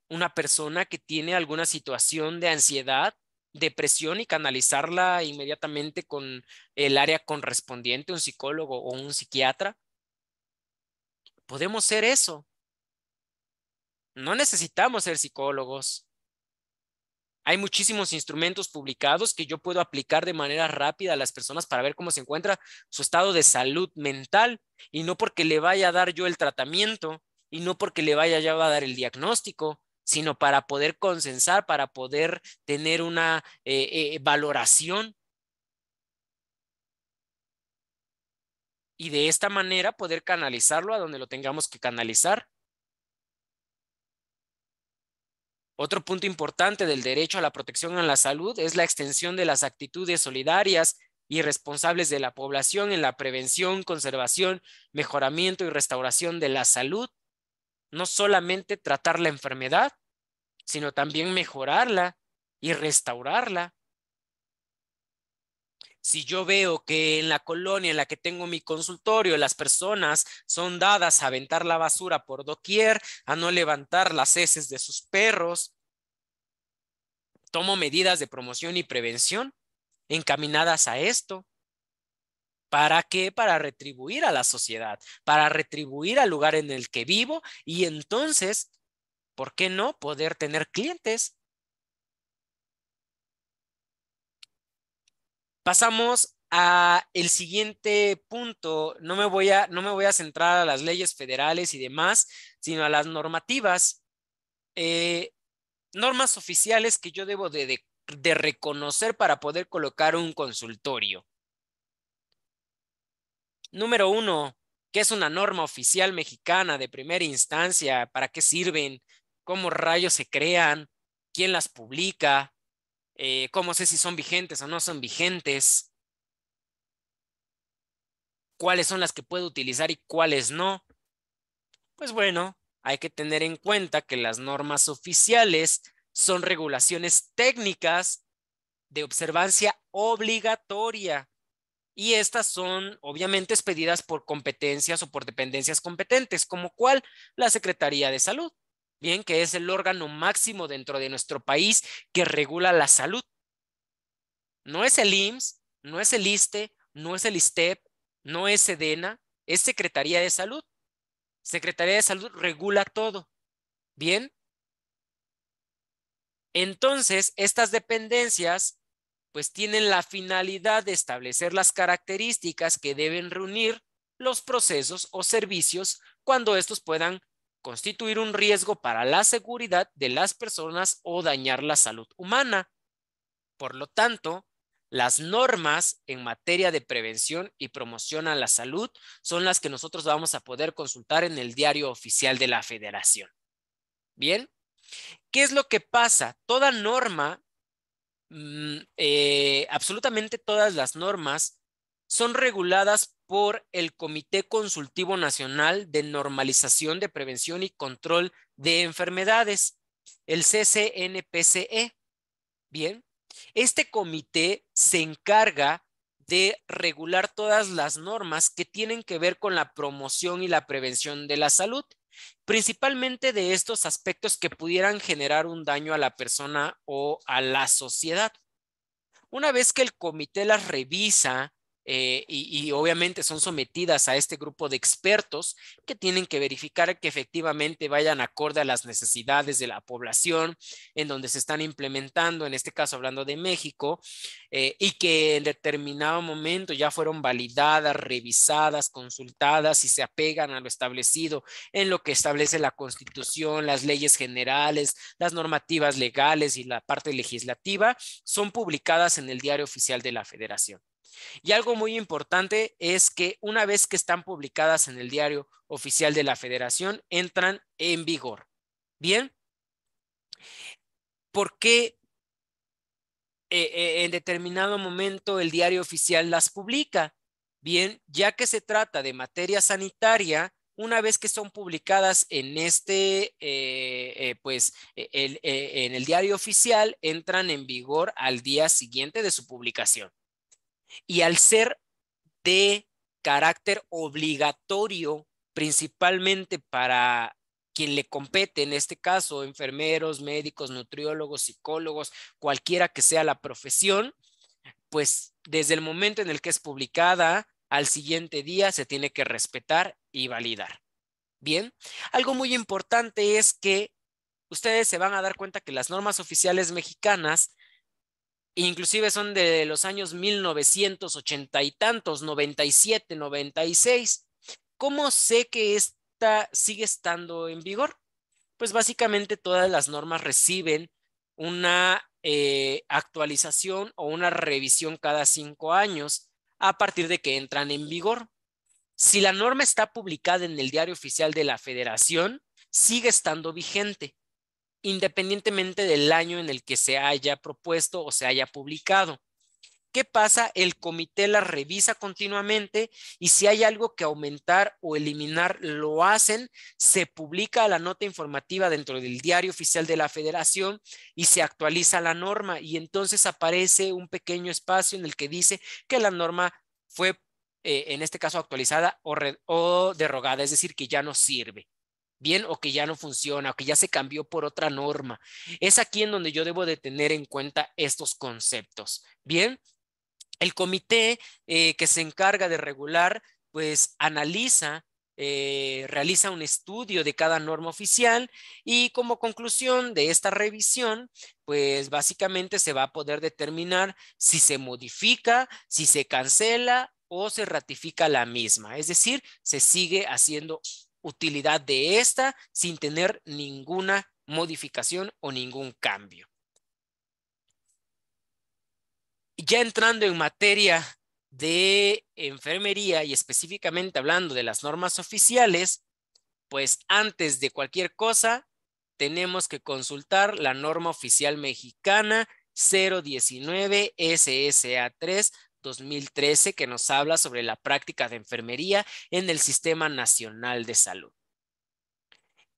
A: una persona que tiene alguna situación de ansiedad, depresión y canalizarla inmediatamente con el área correspondiente, un psicólogo o un psiquiatra? Podemos ser eso. No necesitamos ser psicólogos. Hay muchísimos instrumentos publicados que yo puedo aplicar de manera rápida a las personas para ver cómo se encuentra su estado de salud mental y no porque le vaya a dar yo el tratamiento y no porque le vaya yo a dar el diagnóstico, sino para poder consensar, para poder tener una valoración y de esta manera poder canalizarlo a donde lo tengamos que canalizar. Otro punto importante del derecho a la protección a la salud es la extensión de las actitudes solidarias y responsables de la población en la prevención, conservación, mejoramiento y restauración de la salud. No solamente tratar la enfermedad, sino también mejorarla y restaurarla. Si yo veo que en la colonia en la que tengo mi consultorio las personas son dadas a aventar la basura por doquier, a no levantar las heces de sus perros, tomo medidas de promoción y prevención encaminadas a esto. ¿Para qué? Para retribuir a la sociedad, para retribuir al lugar en el que vivo y entonces, ¿por qué no poder tener clientes? Pasamos a el siguiente punto. No me voy a centrar a las leyes federales y demás, sino a las normativas, normas oficiales que yo debo de reconocer para poder colocar un consultorio. Número 1, ¿qué es una norma oficial mexicana de primera instancia? ¿Para qué sirven? cómo rayos se crean, quién las publica, cómo sé si son vigentes o no son vigentes, cuáles son las que puedo utilizar y cuáles no. Pues bueno, hay que tener en cuenta que las normas oficiales son regulaciones técnicas de observancia obligatoria y estas son obviamente expedidas por competencias o por dependencias competentes, como cuál la Secretaría de Salud, bien, que es el órgano máximo dentro de nuestro país que regula la salud. No es el IMSS, no es el ISSSTE, no es el ISSSTEP, no es SEDENA, es Secretaría de Salud. Secretaría de Salud regula todo. Bien. Entonces, estas dependencias pues tienen la finalidad de establecer las características que deben reunir los procesos o servicios cuando estos puedan constituir un riesgo para la seguridad de las personas o dañar la salud humana. Por lo tanto, las normas en materia de prevención y promoción a la salud son las que nosotros vamos a poder consultar en el Diario Oficial de la Federación. Bien, ¿qué es lo que pasa? Toda norma, absolutamente todas las normas son reguladas por el Comité Consultivo Nacional de Normalización de Prevención y Control de Enfermedades, el CCNPCE. Bien, este comité se encarga de regular todas las normas que tienen que ver con la promoción y la prevención de la salud, principalmente de estos aspectos que pudieran generar un daño a la persona o a la sociedad. Una vez que el comité las revisa y obviamente son sometidas a este grupo de expertos que tienen que verificar que efectivamente vayan acorde a las necesidades de la población en donde se están implementando, en este caso hablando de México, y que en determinado momento ya fueron validadas, revisadas, consultadas y se apegan a lo establecido en lo que establece la Constitución, las leyes generales, las normativas legales y la parte legislativa, son publicadas en el Diario Oficial de la Federación. Y algo muy importante es que una vez que están publicadas en el Diario Oficial de la Federación, entran en vigor. Bien, ¿por qué en determinado momento el Diario Oficial las publica? Bien, ya que se trata de materia sanitaria, una vez que son publicadas en en el Diario Oficial, entran en vigor al día siguiente de su publicación. Y al ser de carácter obligatorio, principalmente para quien le compete, en este caso, enfermeros, médicos, nutriólogos, psicólogos, cualquiera que sea la profesión, pues desde el momento en el que es publicada, al siguiente día se tiene que respetar y validar. Bien, algo muy importante es que ustedes se van a dar cuenta que las normas oficiales mexicanas inclusive son de los años 1980 y tantos, 97, 96. ¿Cómo sé que esta sigue estando en vigor? Pues básicamente todas las normas reciben una actualización o una revisión cada 5 años a partir de que entran en vigor. Si la norma está publicada en el Diario Oficial de la Federación, sigue estando vigente, independientemente del año en el que se haya propuesto o se haya publicado. ¿Qué pasa? El comité la revisa continuamente y si hay algo que aumentar o eliminar, lo hacen, se publica la nota informativa dentro del Diario Oficial de la Federación y se actualiza la norma y entonces aparece un pequeño espacio en el que dice que la norma fue, en este caso, actualizada o derogada, es decir, que ya no sirve. Bien, o que ya no funciona, o que ya se cambió por otra norma. Es aquí en donde yo debo de tener en cuenta estos conceptos. Bien, el comité que se encarga de regular, pues analiza, realiza un estudio de cada norma oficial y como conclusión de esta revisión, pues básicamente se va a poder determinar si se modifica, si se cancela o se ratifica la misma. Es decir, se sigue haciendo utilidad de esta sin tener ninguna modificación o ningún cambio. Ya entrando en materia de enfermería y específicamente hablando de las normas oficiales, pues antes de cualquier cosa, tenemos que consultar la norma oficial mexicana 019 SSA 3 2013 que nos habla sobre la práctica de enfermería en el Sistema Nacional de Salud.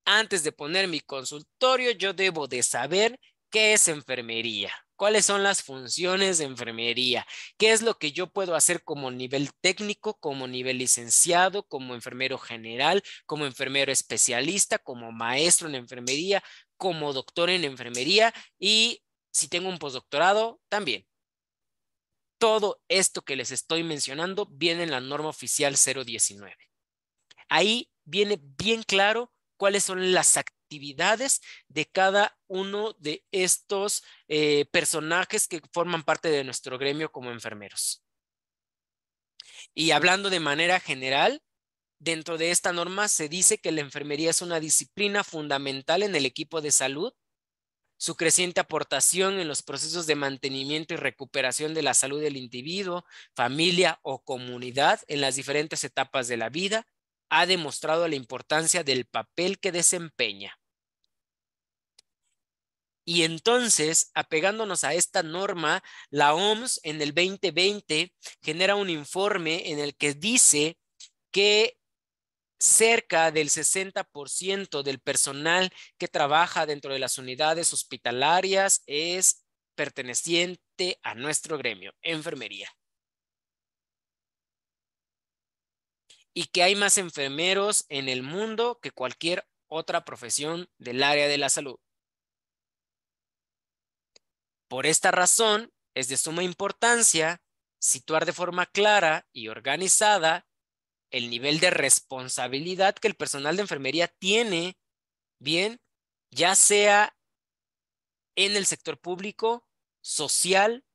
A: Antes de poner mi consultorio, yo debo de saber qué es enfermería, cuáles son las funciones de enfermería, qué es lo que yo puedo hacer como nivel técnico, como nivel licenciado, como enfermero general, como enfermero especialista, como maestro en enfermería, como doctor en enfermería y si tengo un postdoctorado, también. Todo esto que les estoy mencionando viene en la norma oficial 019. Ahí viene bien claro cuáles son las actividades de cada uno de estos personajes que forman parte de nuestro gremio como enfermeros. Y hablando de manera general, dentro de esta norma se dice que la enfermería es una disciplina fundamental en el equipo de salud. Su creciente aportación en los procesos de mantenimiento y recuperación de la salud del individuo, familia o comunidad en las diferentes etapas de la vida ha demostrado la importancia del papel que desempeña. Y entonces, apegándonos a esta norma, la OMS en el 2020 genera un informe en el que dice que cerca del 60% del personal que trabaja dentro de las unidades hospitalarias es perteneciente a nuestro gremio, enfermería. Y que hay más enfermeros en el mundo que cualquier otra profesión del área de la salud. Por esta razón, es de suma importancia situar de forma clara y organizada el nivel de responsabilidad que el personal de enfermería tiene, bien, ya sea en el sector público, social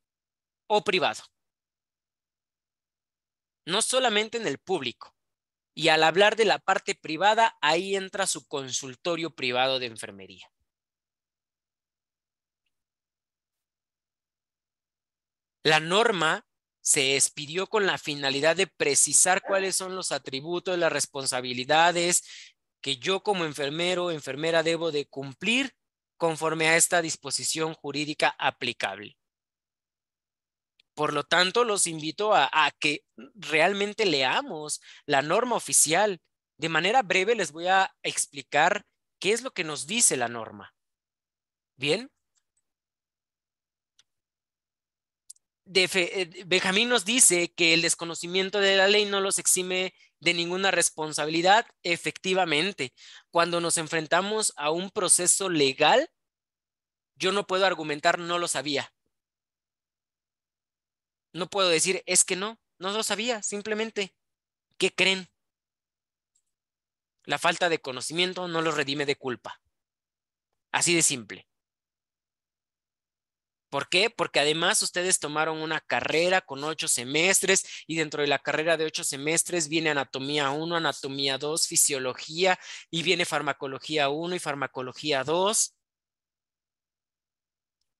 A: o privado. No solamente en el público. Y al hablar de la parte privada, ahí entra su consultorio privado de enfermería. La norma se expidió con la finalidad de precisar cuáles son los atributos, las responsabilidades que yo como enfermero o enfermera debo de cumplir conforme a esta disposición jurídica aplicable. Por lo tanto, los invito a que realmente leamos la norma oficial. De manera breve les voy a explicar qué es lo que nos dice la norma. Bien. Benjamín nos dice que el desconocimiento de la ley no los exime de ninguna responsabilidad. Efectivamente, cuando nos enfrentamos a un proceso legal, yo no puedo argumentar no lo sabía. No puedo decir es que no lo sabía, simplemente. ¿Qué creen? La falta de conocimiento no los redime de culpa. Así de simple. ¿Por qué? Porque además ustedes tomaron una carrera con 8 semestres y dentro de la carrera de 8 semestres viene anatomía 1, anatomía 2, fisiología y viene farmacología 1 y farmacología 2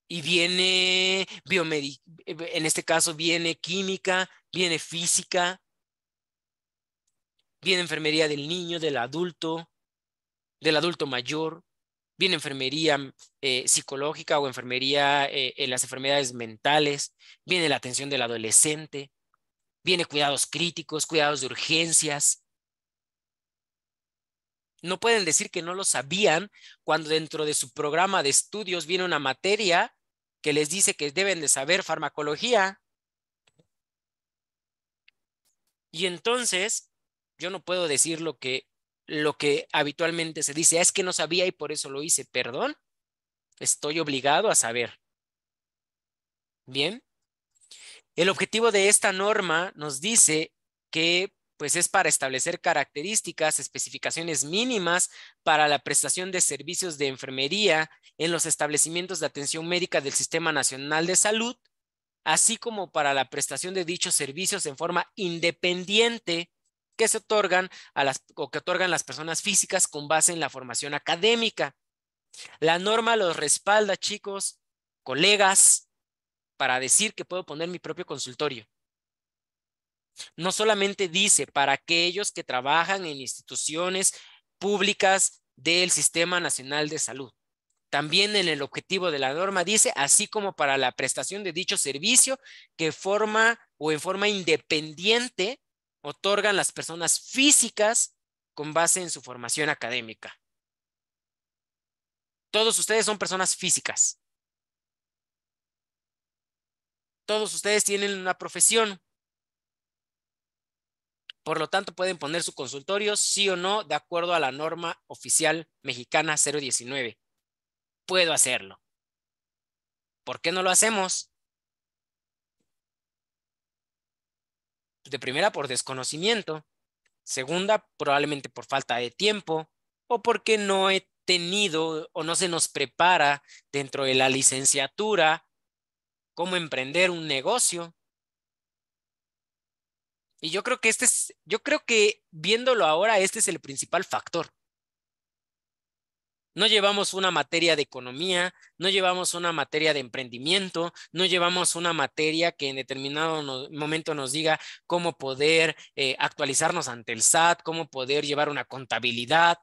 A: y viene en este caso viene química, viene física, viene enfermería del niño, del adulto mayor. Viene enfermería psicológica o enfermería en las enfermedades mentales, viene la atención del adolescente, viene cuidados críticos, cuidados de urgencias. No pueden decir que no lo sabían cuando dentro de su programa de estudios viene una materia que les dice que deben de saber farmacología. Y entonces yo no puedo decir lo que habitualmente se dice, es que no sabía y por eso lo hice. Perdón, estoy obligado a saber. Bien. El objetivo de esta norma nos dice que pues es para establecer características, especificaciones mínimas para la prestación de servicios de enfermería en los establecimientos de atención médica del Sistema Nacional de Salud, así como para la prestación de dichos servicios en forma independiente que se otorgan que otorgan las personas físicas con base en la formación académica. La norma los respalda, chicos, colegas, para decir que puedo poner mi propio consultorio. No solamente dice para aquellos que trabajan en instituciones públicas del Sistema Nacional de Salud. También en el objetivo de la norma dice, así como para la prestación de dicho servicio que forma o en forma independiente otorgan las personas físicas con base en su formación académica. Todos ustedes son personas físicas. Todos ustedes tienen una profesión. Por lo tanto, pueden poner su consultorio sí o no de acuerdo a la norma oficial mexicana 019. Puedo hacerlo. ¿Por qué no lo hacemos? De primera, por desconocimiento. Segunda, probablemente por falta de tiempo o porque no he tenido o no se nos prepara dentro de la licenciatura cómo emprender un negocio. Y yo creo que viéndolo ahora, este es el principal factor. No llevamos una materia de economía, no llevamos una materia de emprendimiento, no llevamos una materia que en determinado momento nos diga cómo poder actualizarnos ante el SAT, cómo poder llevar una contabilidad.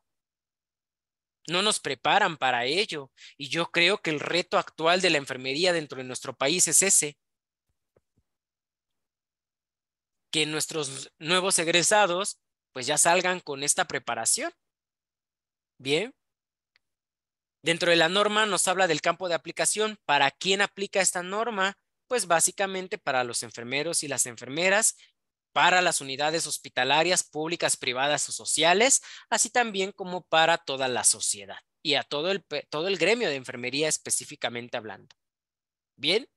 A: No nos preparan para ello. Y yo creo que el reto actual de la enfermería dentro de nuestro país es ese. Que nuestros nuevos egresados pues ya salgan con esta preparación. Bien. Dentro de la norma nos habla del campo de aplicación. ¿Para quién aplica esta norma? Pues básicamente para los enfermeros y las enfermeras, para las unidades hospitalarias públicas, privadas o sociales, así también como para toda la sociedad y a todo el gremio de enfermería específicamente hablando. Bien.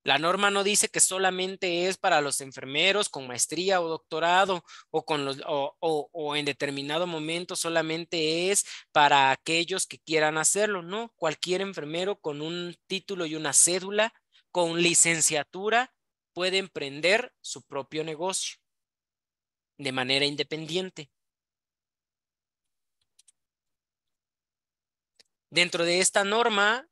A: La norma no dice que solamente es para los enfermeros con maestría o doctorado o en determinado momento solamente es para aquellos que quieran hacerlo. No, cualquier enfermero con un título y una cédula, con licenciatura, puede emprender su propio negocio de manera independiente. Dentro de esta norma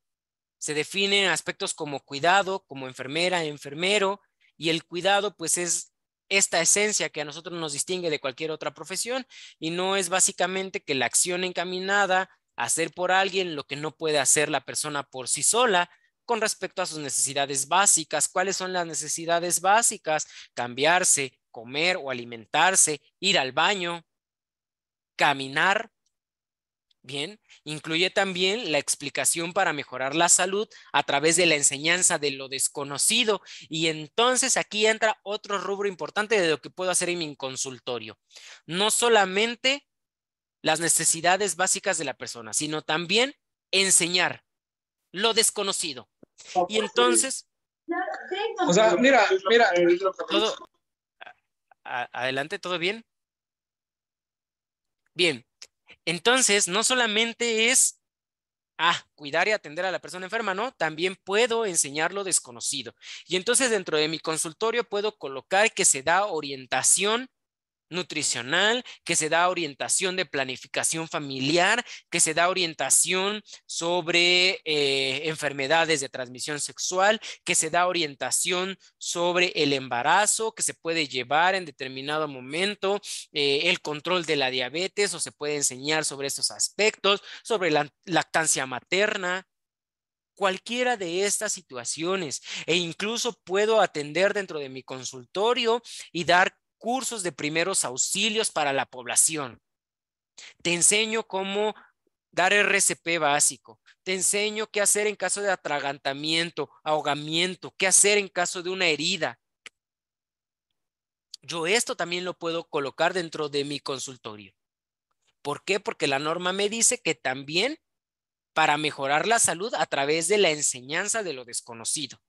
A: se definen aspectos como cuidado, como enfermera, enfermero, y el cuidado pues es esta esencia que a nosotros nos distingue de cualquier otra profesión y no es básicamente que la acción encaminada a hacer por alguien lo que no puede hacer la persona por sí sola con respecto a sus necesidades básicas. ¿Cuáles son las necesidades básicas? Cambiarse, comer o alimentarse, ir al baño, caminar. Bien, incluye también la explicación para mejorar la salud a través de la enseñanza de lo desconocido. Y entonces aquí entra otro rubro importante de lo que puedo hacer en mi consultorio. No solamente las necesidades básicas de la persona, sino también enseñar lo desconocido. Y entonces,
B: O sea, mira.
A: todo, adelante, ¿todo bien? Bien, entonces no solamente es cuidar y atender a la persona enferma, ¿no? También puedo enseñar lo desconocido. Y entonces dentro de mi consultorio puedo colocar que se da orientación nutricional, que se da orientación de planificación familiar, que se da orientación sobre enfermedades de transmisión sexual, que se da orientación sobre el embarazo, que se puede llevar en determinado momento, el control de la diabetes o se puede enseñar sobre esos aspectos, sobre la lactancia materna. Cualquiera de estas situaciones e incluso puedo atender dentro de mi consultorio y dar cursos de primeros auxilios para la población. Te enseño cómo dar RCP básico. Te enseño qué hacer en caso de atragantamiento, ahogamiento, qué hacer en caso de una herida. Yo esto también lo puedo colocar dentro de mi consultorio. ¿Por qué? Porque la norma me dice que también para mejorar la salud a través de la enseñanza de lo desconocido.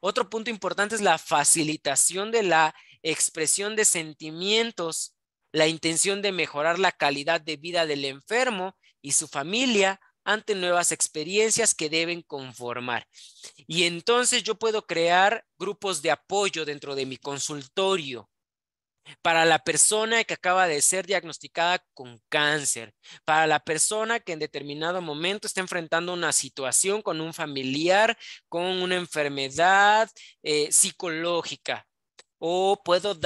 A: Otro punto importante es la facilitación de la expresión de sentimientos, la intención de mejorar la calidad de vida del enfermo y su familia ante nuevas experiencias que deben conformar. Y entonces yo puedo crear grupos de apoyo dentro de mi consultorio para la persona que acaba de ser diagnosticada con cáncer, para la persona que en determinado momento está enfrentando una situación con un familiar, con una enfermedad psicológica. O puedo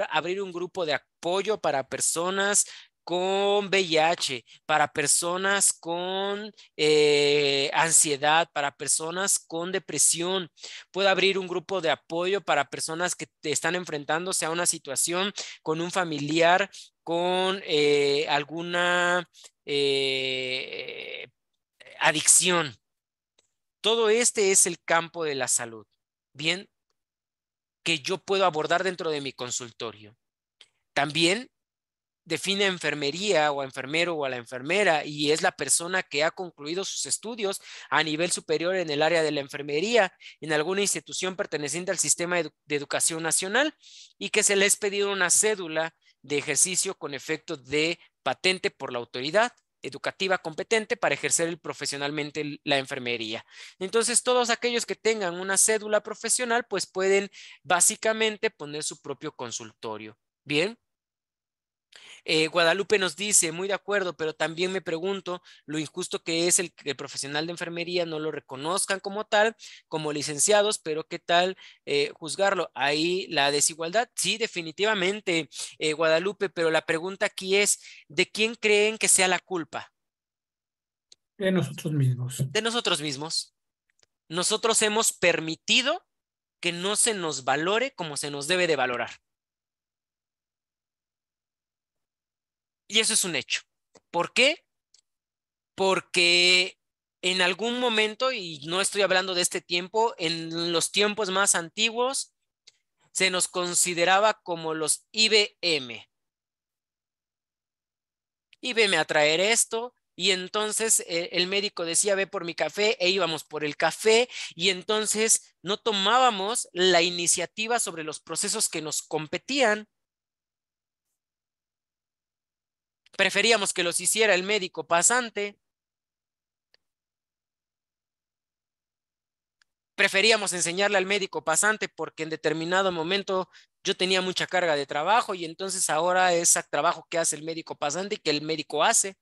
A: abrir un grupo de apoyo para personas con VIH, para personas con ansiedad, para personas con depresión. Puedo abrir un grupo de apoyo para personas que están enfrentándose a una situación con un familiar con alguna adicción. Todo este es el campo de la salud, bien, que yo puedo abordar dentro de mi consultorio. También define enfermería o a enfermero o a la enfermera y es la persona que ha concluido sus estudios a nivel superior en el área de la enfermería en alguna institución perteneciente al sistema de educación nacional y que se les ha pedido una cédula de ejercicio con efecto de patente por la autoridad educativa competente para ejercer profesionalmente la enfermería. Entonces, todos aquellos que tengan una cédula profesional, pues pueden básicamente poner su propio consultorio. Bien. Guadalupe nos dice, muy de acuerdo, pero también me pregunto lo injusto que es que el profesional de enfermería no lo reconozcan como tal, como licenciados, pero qué tal juzgarlo. Ahí la desigualdad, sí, definitivamente, Guadalupe, pero la pregunta aquí es, ¿de quién creen que sea la culpa?
E: De nosotros mismos.
A: De nosotros mismos. Nosotros hemos permitido que no se nos valore como se nos debe de valorar. Y eso es un hecho. ¿Por qué? Porque en algún momento, y no estoy hablando de este tiempo, en los tiempos más antiguos, se nos consideraba como los IBM. IBM a traer esto, y entonces el médico decía, ve por mi café, e íbamos por el café, y entonces no tomábamos la iniciativa sobre los procesos que nos competían. Preferíamos que los hiciera el médico pasante. Preferíamos enseñarle al médico pasante porque en determinado momento yo tenía mucha carga de trabajo y entonces ahora es el trabajo que hace el médico pasante y que el médico hace.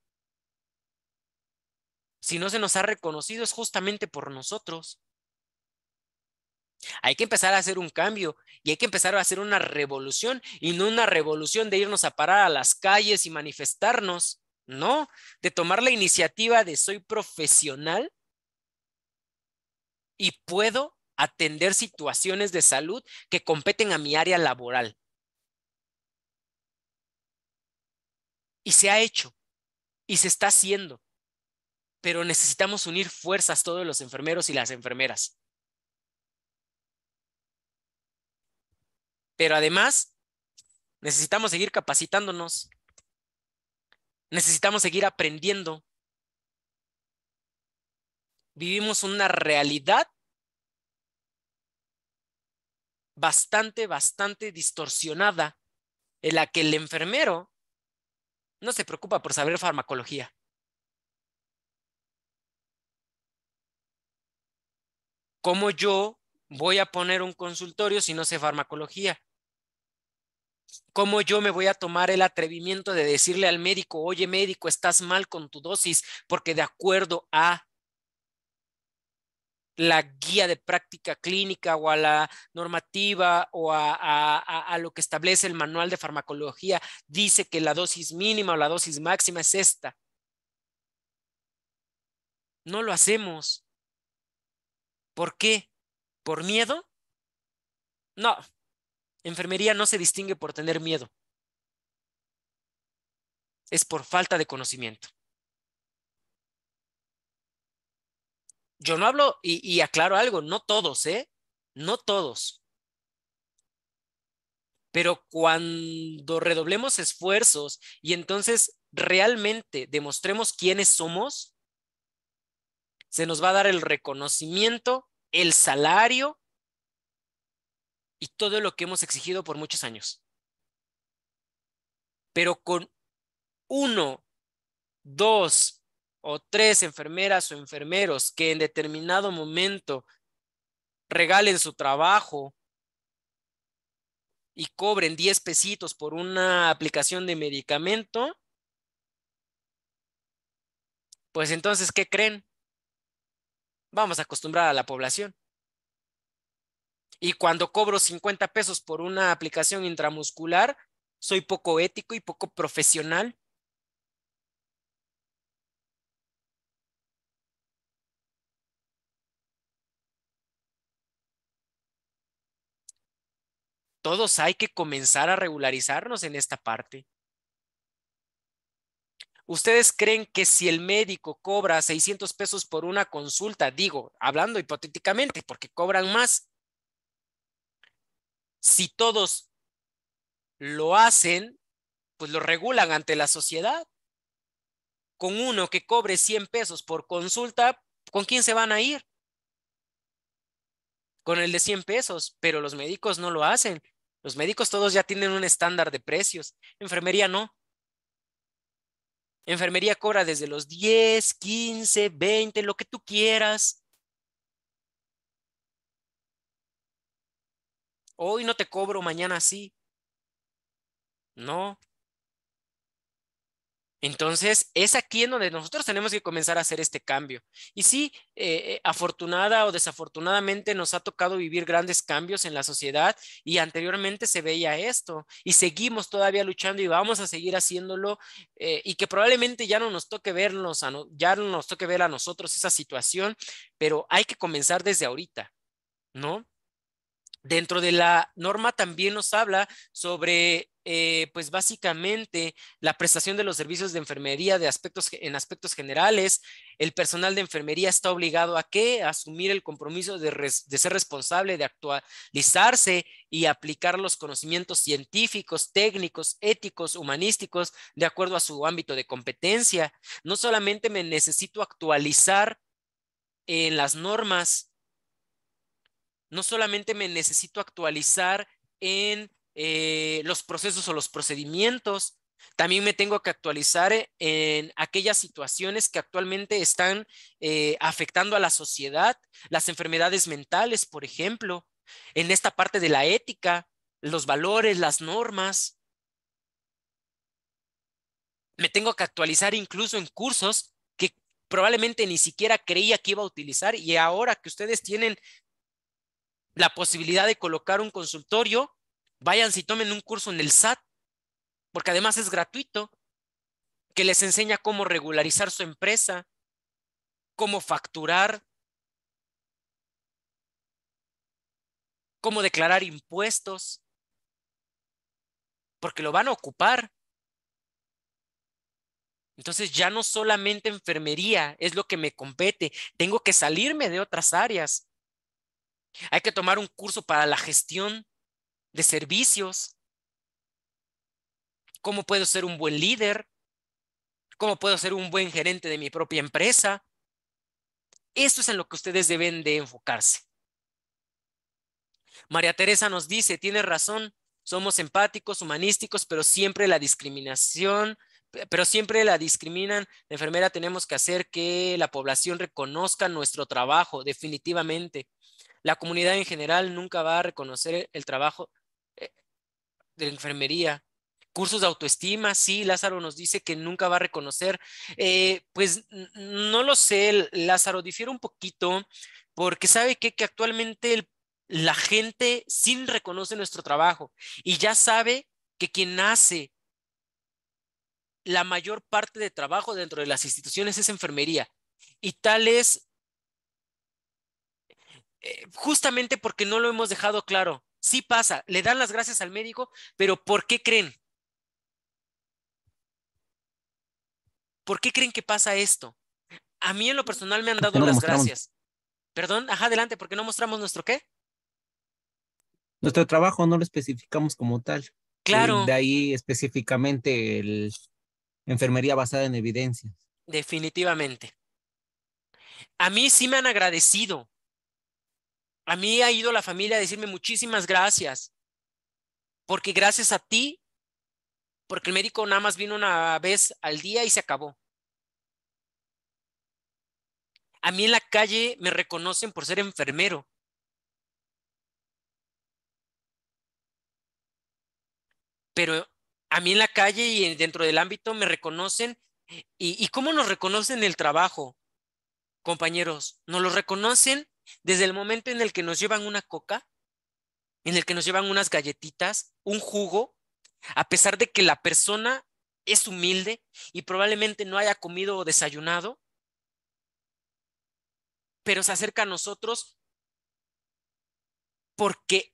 A: Si no se nos ha reconocido es justamente por nosotros. Hay que empezar a hacer un cambio y hay que empezar a hacer una revolución y no una revolución de irnos a parar a las calles y manifestarnos, no, de tomar la iniciativa de soy profesional y puedo atender situaciones de salud que competen a mi área laboral. Y se ha hecho y se está haciendo, pero necesitamos unir fuerzas todos los enfermeros y las enfermeras. Pero además, necesitamos seguir capacitándonos, necesitamos seguir aprendiendo. Vivimos una realidad bastante distorsionada en la que el enfermero no se preocupa por saber farmacología. ¿Cómo yo voy a poner un consultorio si no sé farmacología? ¿Cómo yo me voy a tomar el atrevimiento de decirle al médico, oye médico, estás mal con tu dosis porque de acuerdo a la guía de práctica clínica o a la normativa o a lo que establece el manual de farmacología dice que la dosis mínima o la dosis máxima es esta? No lo hacemos. ¿Por qué? ¿Por miedo? No. Enfermería no se distingue por tener miedo. Es por falta de conocimiento. Yo no hablo, y aclaro algo, no todos, no todos. Pero cuando redoblemos esfuerzos y entonces realmente demostremos quiénes somos, se nos va a dar el reconocimiento, el salario y todo lo que hemos exigido por muchos años. Pero con 1, 2 o 3 enfermeras o enfermeros que en determinado momento regalen su trabajo y cobren 10 pesitos por una aplicación de medicamento, pues entonces, ¿qué creen? Vamos a acostumbrar a la población. Y cuando cobro 50 pesos por una aplicación intramuscular, soy poco ético y poco profesional. Todos hay que comenzar a regularizarnos en esta parte. ¿Ustedes creen que si el médico cobra 600 pesos por una consulta, digo, hablando hipotéticamente, porque cobran más, si todos lo hacen, pues lo regulan ante la sociedad? Con uno que cobre 100 pesos por consulta, ¿con quién se van a ir? Con el de 100 pesos, pero los médicos no lo hacen. Los médicos todos ya tienen un estándar de precios. Enfermería no. Enfermería cobra desde los 10, 15, 20, lo que tú quieras. Hoy no te cobro, mañana sí. No. Entonces, es aquí en donde nosotros tenemos que comenzar a hacer este cambio. Y sí, afortunada o desafortunadamente nos ha tocado vivir grandes cambios en la sociedad y anteriormente se veía esto y seguimos todavía luchando y vamos a seguir haciéndolo y que probablemente ya no nos toque vernos, ya no nos toque ver a nosotros esa situación, pero hay que comenzar desde ahorita, ¿no? Dentro de la norma también nos habla sobre, pues básicamente, la prestación de los servicios de enfermería en aspectos generales. El personal de enfermería está obligado a ¿qué? A asumir el compromiso de ser responsable, de actualizarse y aplicar los conocimientos científicos, técnicos, éticos, humanísticos, de acuerdo a su ámbito de competencia. No solamente me necesito actualizar en las normas, no solamente me necesito actualizar en los procesos o los procedimientos, también me tengo que actualizar en aquellas situaciones que actualmente están afectando a la sociedad, las enfermedades mentales, por ejemplo, en esta parte de la ética, los valores, las normas. Me tengo que actualizar incluso en cursos que probablemente ni siquiera creía que iba a utilizar y ahora que ustedes tienen la posibilidad de colocar un consultorio, vayan si tomen un curso en el SAT, porque además es gratuito, que les enseña cómo regularizar su empresa, cómo facturar, cómo declarar impuestos, porque lo van a ocupar. Entonces ya no solamente enfermería es lo que me compete, tengo que salirme de otras áreas. Hay que tomar un curso para la gestión de servicios, cómo puedo ser un buen líder, cómo puedo ser un buen gerente de mi propia empresa. Esto es en lo que ustedes deben de enfocarse. María Teresa nos dice, tiene razón, somos empáticos, humanísticos, pero siempre la discriminación, pero siempre la discriminan. La enfermera tenemos que hacer que la población reconozca nuestro trabajo, definitivamente. La comunidad en general nunca va a reconocer el trabajo de la enfermería. Cursos de autoestima, sí, Lázaro nos dice que nunca va a reconocer. Pues no lo sé, Lázaro, difiere un poquito porque sabe que actualmente la gente sí reconoce nuestro trabajo y ya sabe que quien hace la mayor parte de trabajo dentro de las instituciones es enfermería. Y tal es justamente porque no lo hemos dejado claro. Sí pasa, le dan las gracias al médico, pero ¿por qué creen? ¿Por qué creen que pasa esto? A mí en lo personal me han
G: Porque
A: dado
G: no lo
A: las
G: mostramos.
A: gracias. Perdón, ajá, adelante, ¿por qué no mostramos nuestro qué?
G: Nuestro trabajo no lo especificamos como tal. De
A: Claro,
G: ahí específicamente el enfermería basada en evidencias.
A: definitivamente. A mí sí me han agradecido. A mí ha ido la familia a decirme muchísimas gracias, porque gracias a ti, porque el médico nada más vino una vez al día y se acabó. A mí en la calle me reconocen por ser enfermero, pero a mí en la calle y dentro del ámbito me reconocen. ¿Y cómo nos reconocen el trabajo, compañeros? Nos lo reconocen desde el momento en el que nos llevan una coca, en el que nos llevan unas galletitas, un jugo, a pesar de que la persona es humilde y probablemente no haya comido o desayunado, pero se acerca a nosotros porque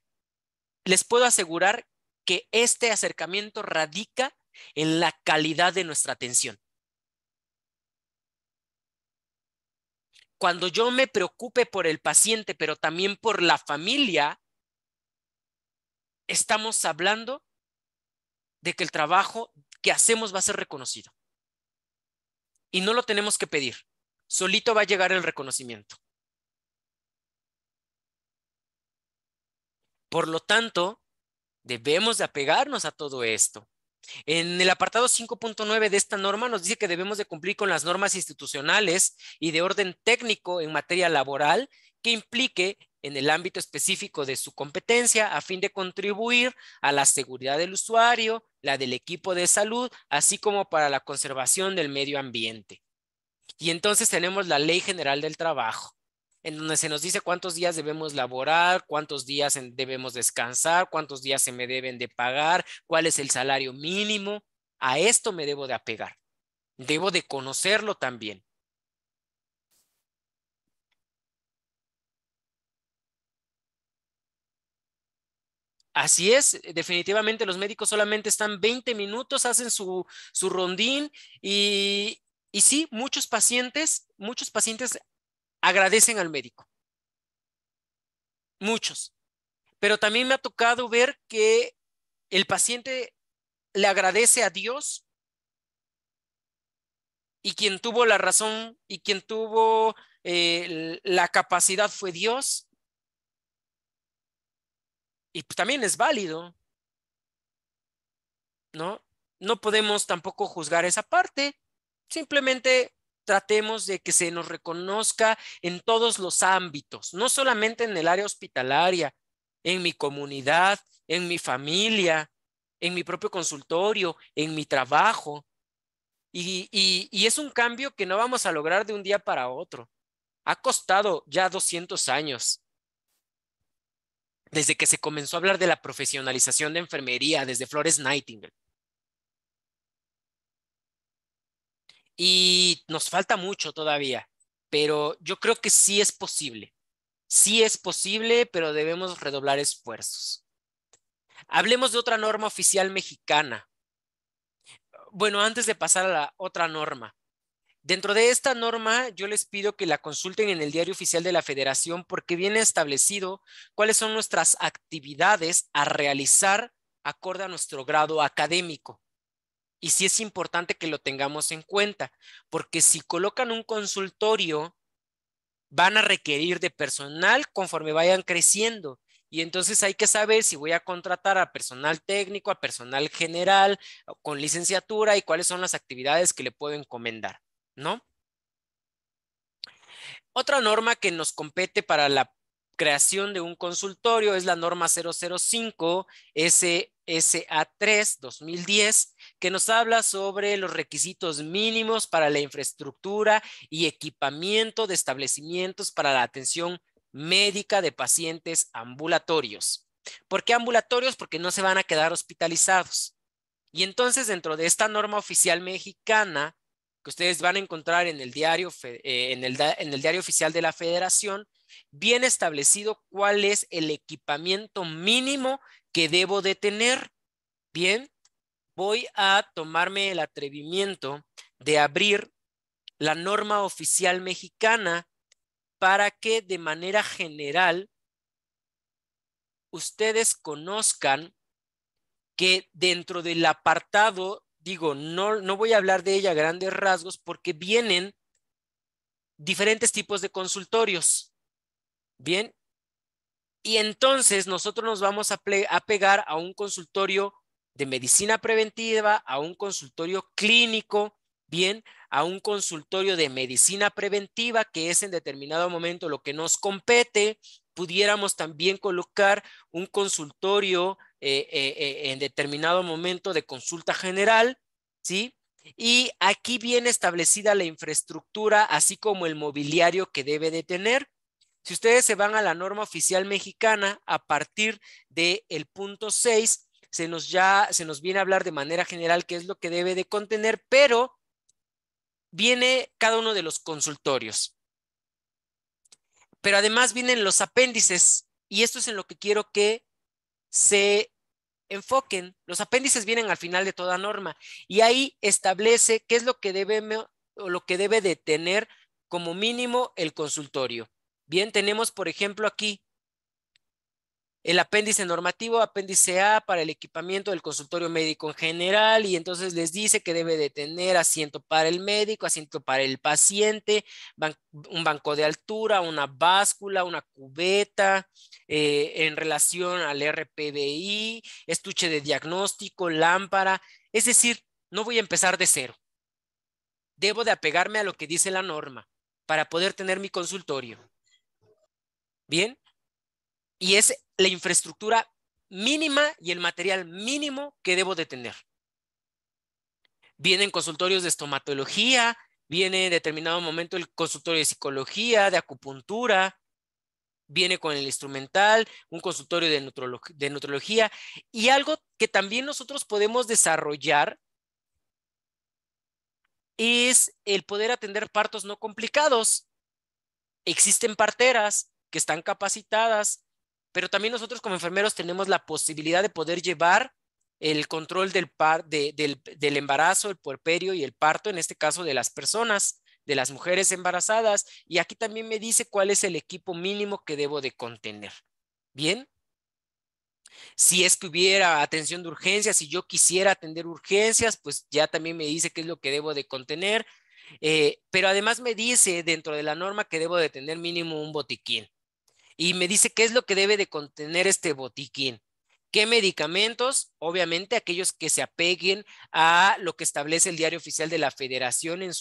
A: les puedo asegurar que este acercamiento radica en la calidad de nuestra atención. Cuando yo me preocupe por el paciente, pero también por la familia, estamos hablando de que el trabajo que hacemos va a ser reconocido. Y no lo tenemos que pedir. Solito va a llegar el reconocimiento. Por lo tanto, debemos de apegarnos a todo esto. En el apartado 5.9 de esta norma nos dice que debemos de cumplir con las normas institucionales y de orden técnico en materia laboral que implique en el ámbito específico de su competencia a fin de contribuir a la seguridad del usuario, la del equipo de salud, así como para la conservación del medio ambiente. Y entonces tenemos la Ley General del Trabajo, en donde se nos dice cuántos días debemos laborar, cuántos días debemos descansar, cuántos días se me deben de pagar, cuál es el salario mínimo. A esto me debo de apegar. Debo de conocerlo también. Así es, definitivamente los médicos solamente están 20 minutos, hacen su rondín y sí, muchos pacientes agradecen al médico. Muchos. Pero también me ha tocado ver que el paciente le agradece a Dios y quien tuvo la razón y quien tuvo la capacidad fue Dios. Y pues también es válido, ¿no? No podemos tampoco juzgar esa parte. Simplemente tratemos de que se nos reconozca en todos los ámbitos, no solamente en el área hospitalaria, en mi comunidad, en mi familia, en mi propio consultorio, en mi trabajo. Y es un cambio que no vamos a lograr de un día para otro. Ha costado ya 200 años. Desde que se comenzó a hablar de la profesionalización de enfermería, desde Florence Nightingale. Y nos falta mucho todavía, pero yo creo que sí es posible. Sí es posible, pero debemos redoblar esfuerzos. Hablemos de otra norma oficial mexicana. Bueno, antes de pasar a la otra norma. Dentro de esta norma, yo les pido que la consulten en el Diario Oficial de la Federación porque viene establecido cuáles son nuestras actividades a realizar acorde a nuestro grado académico. Y sí es importante que lo tengamos en cuenta, porque si colocan un consultorio, van a requerir de personal conforme vayan creciendo. Y entonces hay que saber si voy a contratar a personal técnico, a personal general, con licenciatura y cuáles son las actividades que le puedo encomendar, ¿no? Otra norma que nos compete para la creación de un consultorio es la norma 005 SSA3 2010, que nos habla sobre los requisitos mínimos para la infraestructura y equipamiento de establecimientos para la atención médica de pacientes ambulatorios. ¿Por qué ambulatorios? Porque no se van a quedar hospitalizados. Y entonces, dentro de esta norma oficial mexicana, que ustedes van a encontrar en el diario, en el diario oficial de la Federación, viene establecido cuál es el equipamiento mínimo que debo de tener. Bien, voy a tomarme el atrevimiento de abrir la norma oficial mexicana para que de manera general ustedes conozcan que dentro del apartado, digo, no voy a hablar de ella a grandes rasgos porque vienen diferentes tipos de consultorios. Bien, y entonces nosotros nos vamos a pegar a un consultorio de medicina preventiva, a un consultorio clínico, bien, a un consultorio de medicina preventiva, que es en determinado momento lo que nos compete. Pudiéramos también colocar un consultorio en determinado momento de consulta general, ¿sí? Y aquí viene establecida la infraestructura, así como el mobiliario que debe de tener. Si ustedes se van a la norma oficial mexicana, a partir del punto 6, se nos viene a hablar de manera general qué es lo que debe de contener, pero viene cada uno de los consultorios. Pero además vienen los apéndices, y esto es en lo que quiero que se enfoquen. Los apéndices vienen al final de toda norma y ahí establece qué es lo que debe de tener como mínimo el consultorio. Bien, tenemos por ejemplo aquí el apéndice normativo, apéndice A para el equipamiento del consultorio médico en general, y entonces les dice que debe de tener asiento para el médico, asiento para el paciente, un banco de altura, una báscula, una cubeta, en relación al RPBI, estuche de diagnóstico, lámpara. Es decir, no voy a empezar de cero. Debo de apegarme a lo que dice la norma para poder tener mi consultorio. Bien. Y es la infraestructura mínima y el material mínimo que debo de tener. Vienen consultorios de estomatología, viene en determinado momento el consultorio de psicología, de acupuntura, viene con el instrumental, un consultorio de nutrología, y algo que también nosotros podemos desarrollar es el poder atender partos no complicados. Existen parteras que están capacitadas, pero también nosotros como enfermeros tenemos la posibilidad de poder llevar el control del embarazo, el puerperio y el parto, en este caso de las personas, de las mujeres embarazadas. Y aquí también me dice cuál es el equipo mínimo que debo de contener. Bien. Si es que hubiera atención de urgencias, si yo quisiera atender urgencias, pues ya también me dice qué es lo que debo de contener. Pero además me dice dentro de la norma que debo de tener mínimo un botiquín. Y me dice qué es lo que debe de contener este botiquín. ¿Qué medicamentos? Obviamente aquellos que se apeguen a lo que establece el Diario Oficial de la Federación en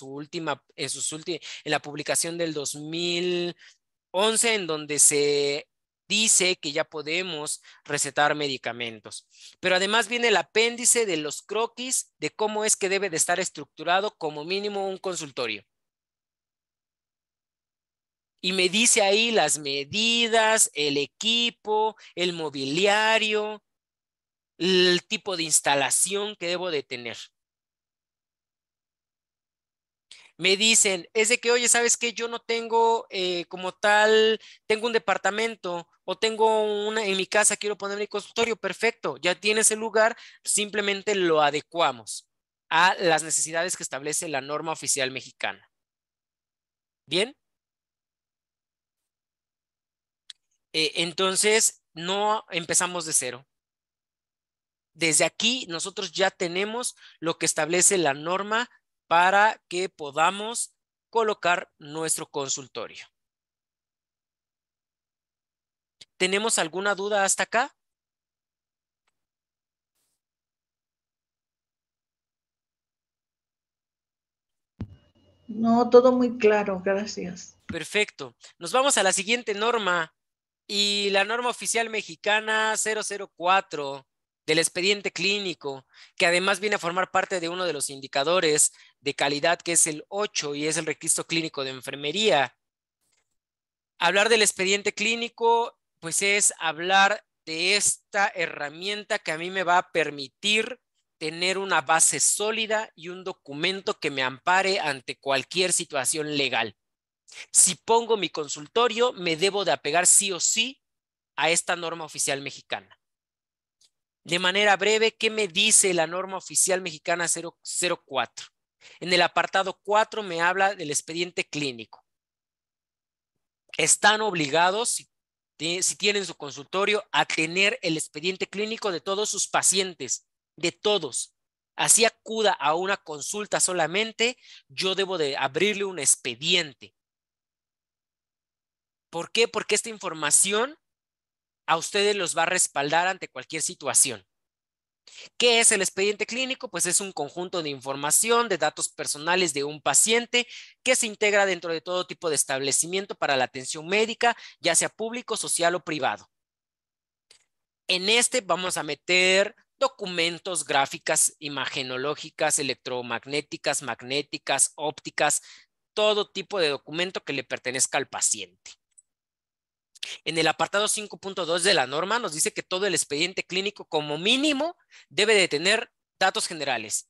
A: la publicación del 2011, en donde se dice que ya podemos recetar medicamentos. Pero además viene el apéndice de los croquis de cómo es que debe de estar estructurado como mínimo un consultorio. Y me dice ahí las medidas, el equipo, el mobiliario, el tipo de instalación que debo de tener. Me dicen, es de que, oye, ¿sabes qué? Yo no tengo como tal, tengo un departamento o tengo en mi casa, quiero poner mi consultorio. Perfecto, ya tienes el lugar, simplemente lo adecuamos a las necesidades que establece la norma oficial mexicana. ¿Bien? Entonces, no empezamos de cero. Desde aquí nosotros ya tenemos lo que establece la norma para que podamos colocar nuestro consultorio. ¿Tenemos alguna duda hasta acá?
F: No, todo muy claro, gracias.
A: Perfecto. Nos vamos a la siguiente norma, y la norma oficial mexicana 004 del expediente clínico, que además viene a formar parte de uno de los indicadores de calidad, que es el 8 y es el registro clínico de enfermería. Hablar del expediente clínico, pues es hablar de esta herramienta que a mí me va a permitir tener una base sólida y un documento que me ampare ante cualquier situación legal. Si pongo mi consultorio, me debo de apegar sí o sí a esta norma oficial mexicana. De manera breve, ¿qué me dice la norma oficial mexicana 004? En el apartado 4 me habla del expediente clínico. Están obligados, si tienen su consultorio, a tener el expediente clínico de todos sus pacientes, de todos. Así acuda a una consulta solamente, yo debo de abrirle un expediente. ¿Por qué? Porque esta información a ustedes los va a respaldar ante cualquier situación. ¿Qué es el expediente clínico? Pues es un conjunto de información, de datos personales de un paciente que se integra dentro de todo tipo de establecimiento para la atención médica, ya sea público, social o privado. En este vamos a meter documentos, gráficas imagenológicas, electromagnéticas, magnéticas, ópticas, todo tipo de documento que le pertenezca al paciente. En el apartado 5.2 de la norma nos dice que todo el expediente clínico como mínimo debe de tener datos generales: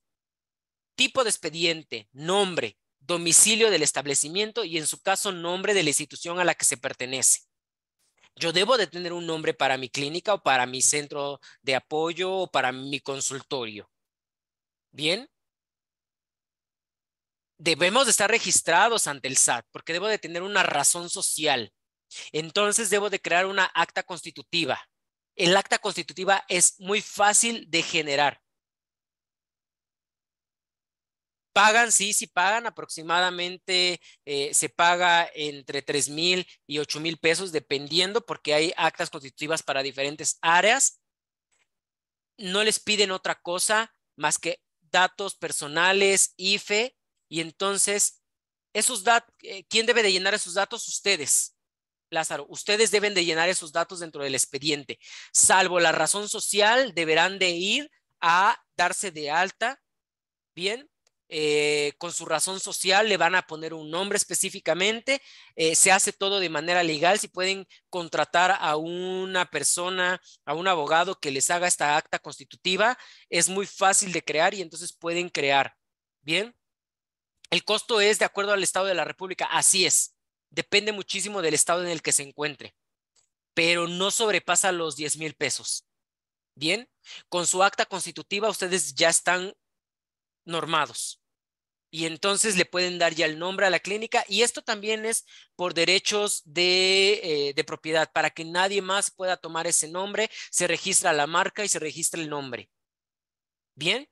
A: tipo de expediente, nombre, domicilio del establecimiento y en su caso nombre de la institución a la que se pertenece. Yo debo de tener un nombre para mi clínica o para mi centro de apoyo o para mi consultorio. Bien. Debemos de estar registrados ante el SAT porque debo de tener una razón social. Entonces debo de crear una acta constitutiva. El acta constitutiva es muy fácil de generar. Pagan, sí pagan aproximadamente, se paga entre 3,000 y 8,000 pesos dependiendo porque hay actas constitutivas para diferentes áreas. No les piden otra cosa más que datos personales, IFE, y entonces esos datos, ¿quién debe de llenar esos datos? Ustedes, Lázaro, ustedes deben de llenar esos datos dentro del expediente. Salvo la razón social, deberán de ir a darse de alta, bien, con su razón social le van a poner un nombre específicamente, se hace todo de manera legal. Si pueden contratar a una persona, a un abogado que les haga esta acta constitutiva, es muy fácil de crear y entonces pueden crear, bien. El costo es de acuerdo al estado de la República, así es, depende muchísimo del estado en el que se encuentre, pero no sobrepasa los 10,000 pesos. Bien, con su acta constitutiva ustedes ya están normados y entonces le pueden dar ya el nombre a la clínica, y esto también es por derechos de propiedad, para que nadie más pueda tomar ese nombre. Se registra la marca y se registra el nombre. Bien.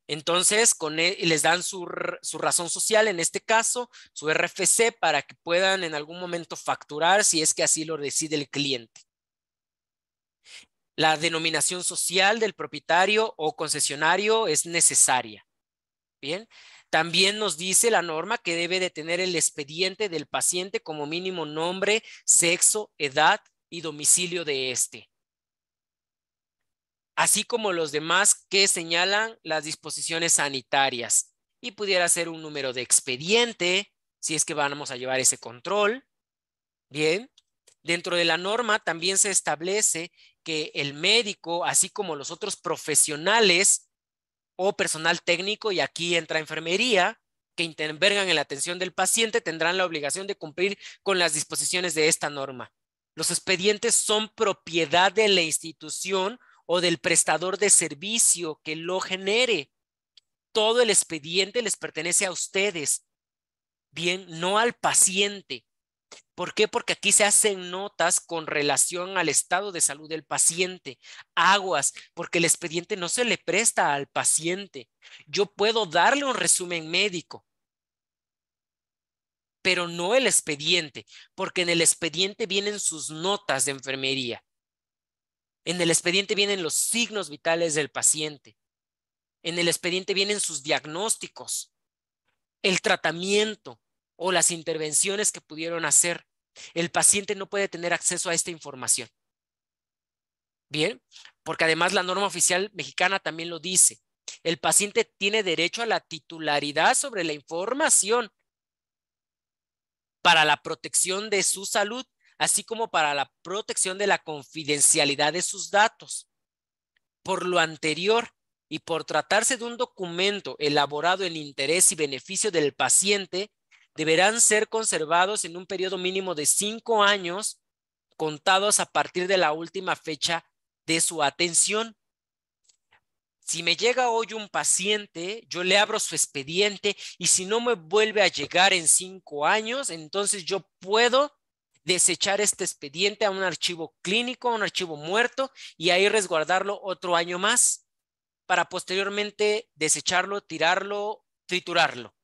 A: Entonces, les dan su razón social, en este caso, su RFC, para que puedan en algún momento facturar si es que así lo decide el cliente. La denominación social del propietario o concesionario es necesaria. Bien. También nos dice la norma que debe de tener el expediente del paciente como mínimo nombre, sexo, edad y domicilio de este, así como los demás que señalan las disposiciones sanitarias, y pudiera ser un número de expediente si es que vamos a llevar ese control. Bien, dentro de la norma también se establece que el médico, así como los otros profesionales o personal técnico, y aquí entra enfermería, que intervengan en la atención del paciente, tendrán la obligación de cumplir con las disposiciones de esta norma. Los expedientes son propiedad de la institución o del prestador de servicio que lo genere. Todo el expediente les pertenece a ustedes, bien, no al paciente. ¿Por qué? Porque aquí se hacen notas con relación al estado de salud del paciente. Aguas, porque el expediente no se le presta al paciente. Yo puedo darle un resumen médico, pero no el expediente, porque en el expediente vienen sus notas de enfermería. En el expediente vienen los signos vitales del paciente. En el expediente vienen sus diagnósticos, el tratamiento o las intervenciones que pudieron hacer. El paciente no puede tener acceso a esta información. Bien, porque además la norma oficial mexicana también lo dice. El paciente tiene derecho a la titularidad sobre la información para la protección de su salud, así como para la protección de la confidencialidad de sus datos. Por lo anterior, y por tratarse de un documento elaborado en interés y beneficio del paciente, deberán ser conservados en un periodo mínimo de 5 años, contados a partir de la última fecha de su atención. Si me llega hoy un paciente, yo le abro su expediente, y si no me vuelve a llegar en 5 años, entonces yo puedo desechar este expediente a un archivo clínico, a un archivo muerto, y ahí resguardarlo otro año más para posteriormente desecharlo, tirarlo, triturarlo.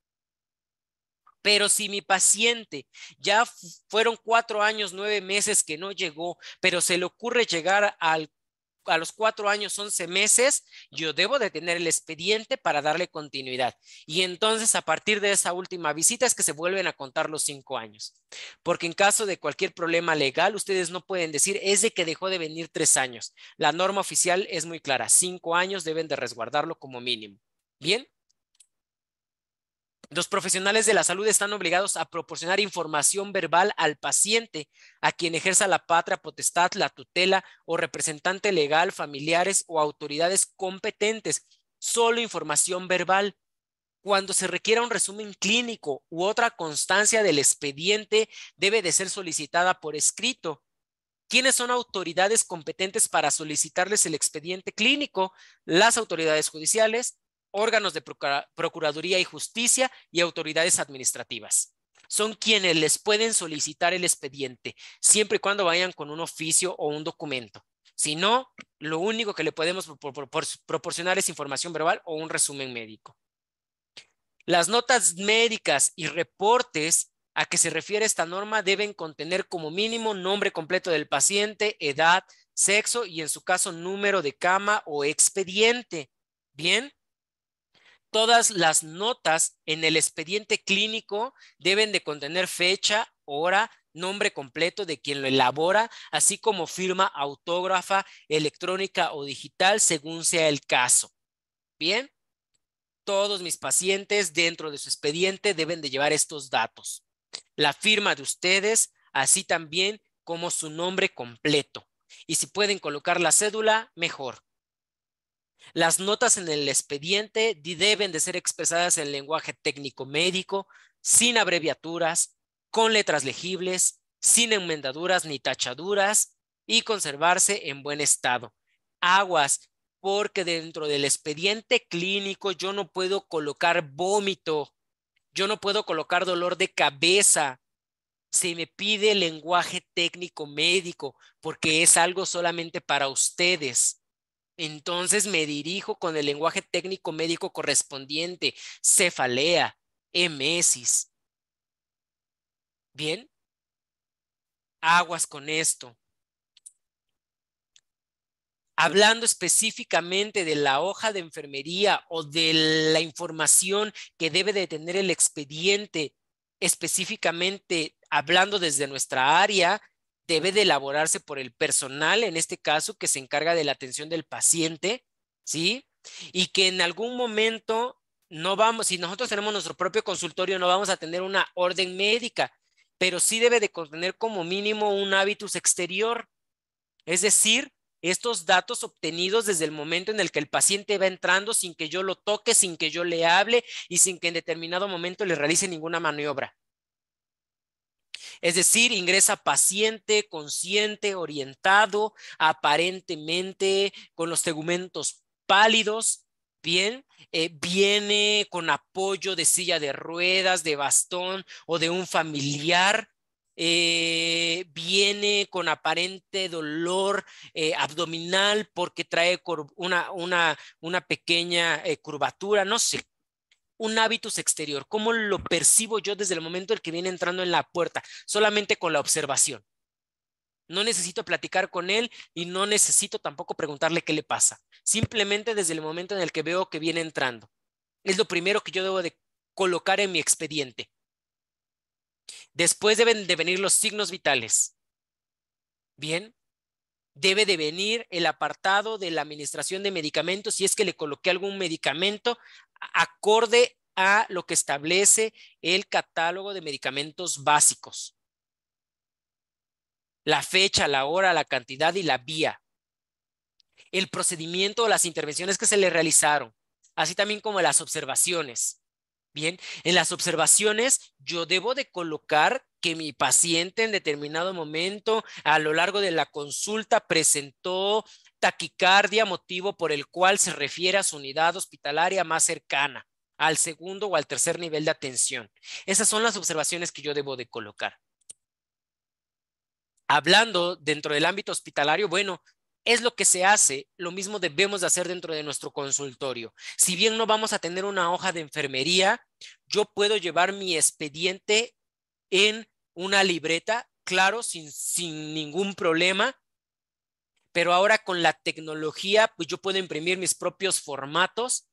A: Pero si mi paciente ya fueron 4 años, 9 meses que no llegó, pero se le ocurre llegar a los 4 años, 11 meses, yo debo de tener el expediente para darle continuidad. Y entonces a partir de esa última visita es que se vuelven a contar los 5 años. Porque en caso de cualquier problema legal, ustedes no pueden decir es de que dejó de venir 3 años. La norma oficial es muy clara, 5 años deben de resguardarlo como mínimo. Bien. Los profesionales de la salud están obligados a proporcionar información verbal al paciente, a quien ejerza la patria potestad, la tutela o representante legal, familiares o autoridades competentes. Solo información verbal. Cuando se requiera un resumen clínico u otra constancia del expediente, debe de ser solicitada por escrito. ¿Quiénes son autoridades competentes para solicitarles el expediente clínico? Las autoridades judiciales, órganos de Procuraduría y Justicia y autoridades administrativas. Son quienes les pueden solicitar el expediente, siempre y cuando vayan con un oficio o un documento. Si no, lo único que le podemos proporcionar es información verbal o un resumen médico. Las notas médicas y reportes a que se refiere esta norma deben contener como mínimo nombre completo del paciente, edad, sexo y en su caso número de cama o expediente. Bien, todas las notas en el expediente clínico deben de contener fecha, hora, nombre completo de quien lo elabora, así como firma autógrafa, electrónica o digital según sea el caso. Bien, todos mis pacientes dentro de su expediente deben de llevar estos datos. La firma de ustedes, así también como su nombre completo. Y si pueden colocar la cédula, mejor. Las notas en el expediente deben de ser expresadas en lenguaje técnico médico, sin abreviaturas, con letras legibles, sin enmendaduras ni tachaduras y conservarse en buen estado. Aguas, porque dentro del expediente clínico yo no puedo colocar vómito, yo no puedo colocar dolor de cabeza. Se me pide lenguaje técnico médico porque es algo solamente para ustedes. Entonces me dirijo con el lenguaje técnico médico correspondiente, cefalea, emesis. Bien, aguas con esto. Hablando específicamente de la hoja de enfermería o de la información que debe de tener el expediente, específicamente hablando desde nuestra área, debe de elaborarse por el personal, en este caso, que se encarga de la atención del paciente, ¿sí? Y que en algún momento no vamos, si nosotros tenemos nuestro propio consultorio, no vamos a tener una orden médica, pero sí debe de contener como mínimo un hábitus exterior, es decir, estos datos obtenidos desde el momento en el que el paciente va entrando sin que yo lo toque, sin que yo le hable y sin que en determinado momento le realice ninguna maniobra. Es decir, ingresa paciente, consciente, orientado, aparentemente con los tegumentos pálidos, bien, viene con apoyo de silla de ruedas, de bastón o de un familiar. Viene con aparente dolor abdominal porque trae una pequeña curvatura, no sé. Un hábitus exterior, ¿cómo lo percibo yo desde el momento en que viene entrando en la puerta? Solamente con la observación. No necesito platicar con él y no necesito tampoco preguntarle qué le pasa. Simplemente desde el momento en el que veo que viene entrando. Es lo primero que yo debo de colocar en mi expediente. Después deben de venir los signos vitales. Bien. Debe de venir el apartado de la administración de medicamentos si es que le coloqué algún medicamento acorde a lo que establece el catálogo de medicamentos básicos. La fecha, la hora, la cantidad y la vía. El procedimiento o las intervenciones que se le realizaron, así también como las observaciones. Bien, en las observaciones yo debo de colocar que mi paciente en determinado momento a lo largo de la consulta presentó taquicardia, motivo por el cual se refiere a su unidad hospitalaria más cercana, al segundo o al tercer nivel de atención. Esas son las observaciones que yo debo de colocar. Hablando dentro del ámbito hospitalario, bueno, es lo que se hace, lo mismo debemos de hacer dentro de nuestro consultorio. Si bien no vamos a tener una hoja de enfermería, yo puedo llevar mi expediente en una libreta, claro, sin ningún problema, pero ahora con la tecnología, pues yo puedo imprimir mis propios formatos,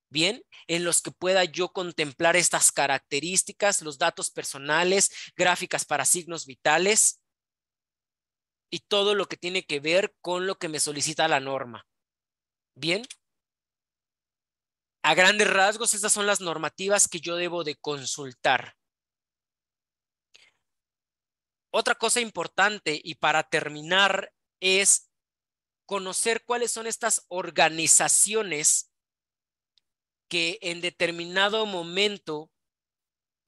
A: bien, en los que pueda yo contemplar estas características, los datos personales, gráficas para signos vitales, y todo lo que tiene que ver con lo que me solicita la norma. Bien. A grandes rasgos, estas son las normativas que yo debo de consultar. Otra cosa importante y para terminar es conocer cuáles son estas organizaciones que en determinado momento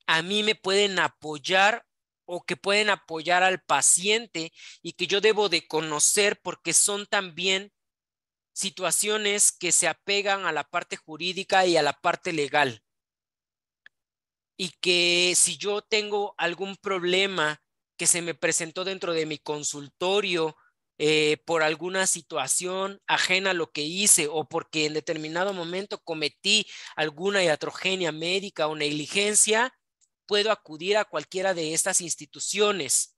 A: a mí me pueden apoyar o que pueden apoyar al paciente y que yo debo de conocer porque son también situaciones que se apegan a la parte jurídica y a la parte legal. Y que si yo tengo algún problema que se me presentó dentro de mi consultorio por alguna situación ajena a lo que hice o porque en determinado momento cometí alguna iatrogenia médica o negligencia, puedo acudir a cualquiera de estas instituciones.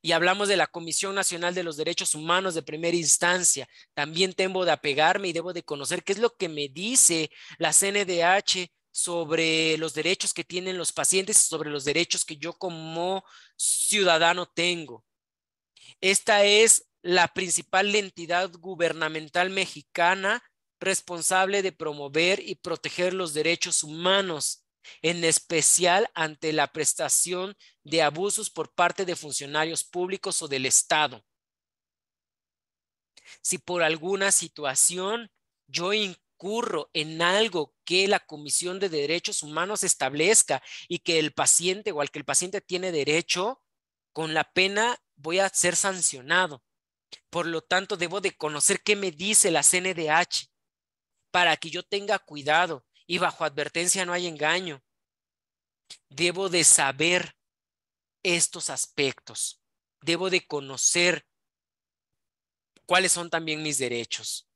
A: Y hablamos de la Comisión Nacional de los Derechos Humanos de primera instancia. También tengo de apegarme y debo de conocer qué es lo que me dice la CNDH sobre los derechos que tienen los pacientes y sobre los derechos que yo como ciudadano tengo. Esta es la principal entidad gubernamental mexicana responsable de promover y proteger los derechos humanos, en especial ante la prestación de abusos por parte de funcionarios públicos o del Estado. Si por alguna situación yo incurro en algo que la Comisión de Derechos Humanos establezca y que el paciente o al que el paciente tiene derecho, con la pena voy a ser sancionado. Por lo tanto, debo de conocer qué me dice la CNDH para que yo tenga cuidado y bajo advertencia no hay engaño. Debo de saber estos aspectos. Debo de conocer cuáles son también mis derechos.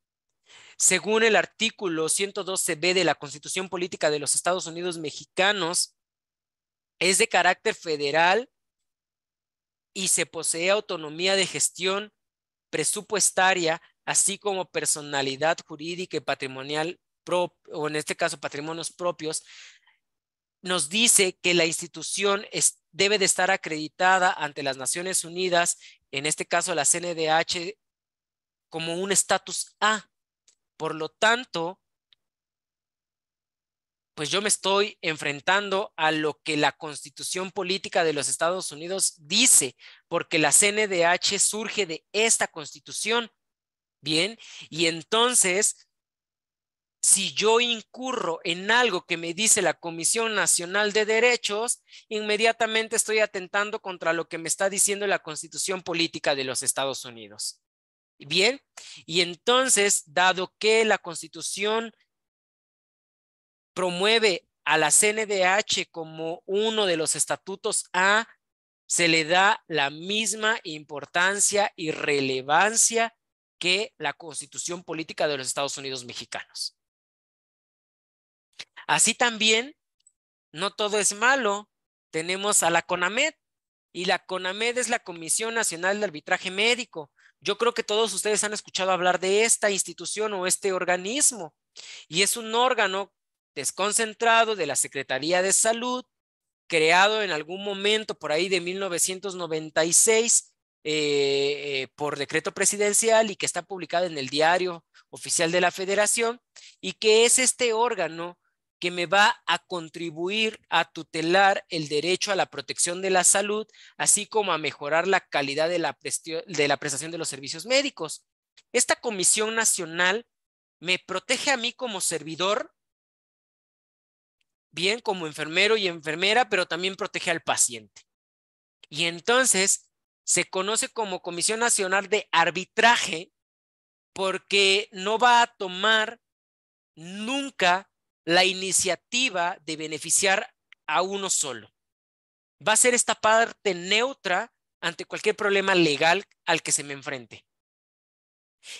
A: Según el artículo 112b de la Constitución Política de los Estados Unidos Mexicanos, es de carácter federal y se posee autonomía de gestión presupuestaria, así como personalidad jurídica y patrimonial, o en este caso patrimonios propios. Nos dice que la institución debe de estar acreditada ante las Naciones Unidas, en este caso la CNDH, como un estatus A. Por lo tanto, pues yo me estoy enfrentando a lo que la Constitución Política de los Estados Unidos dice, porque la CNDH surge de esta Constitución. Bien, y entonces, si yo incurro en algo que me dice la Comisión Nacional de Derechos, inmediatamente estoy atentando contra lo que me está diciendo la Constitución Política de los Estados Unidos. Bien, y entonces, dado que la Constitución promueve a la CNDH como uno de los estatutos A, se le da la misma importancia y relevancia que la Constitución Política de los Estados Unidos Mexicanos. Así también, no todo es malo. Tenemos a la CONAMED, y la CONAMED es la Comisión Nacional de Arbitraje Médico. Yo creo que todos ustedes han escuchado hablar de esta institución o este organismo, y es un órgano desconcentrado de la Secretaría de Salud, creado en algún momento por ahí de 1996 por decreto presidencial y que está publicado en el Diario Oficial de la Federación, y que es este órgano que me va a contribuir a tutelar el derecho a la protección de la salud, así como a mejorar la calidad de la prestación de los servicios médicos. Esta Comisión Nacional me protege a mí como servidor, bien, como enfermero y enfermera, pero también protege al paciente. Y entonces se conoce como Comisión Nacional de Arbitraje porque no va a tomar nunca la iniciativa de beneficiar a uno solo. Va a ser esta parte neutra ante cualquier problema legal al que se me enfrente.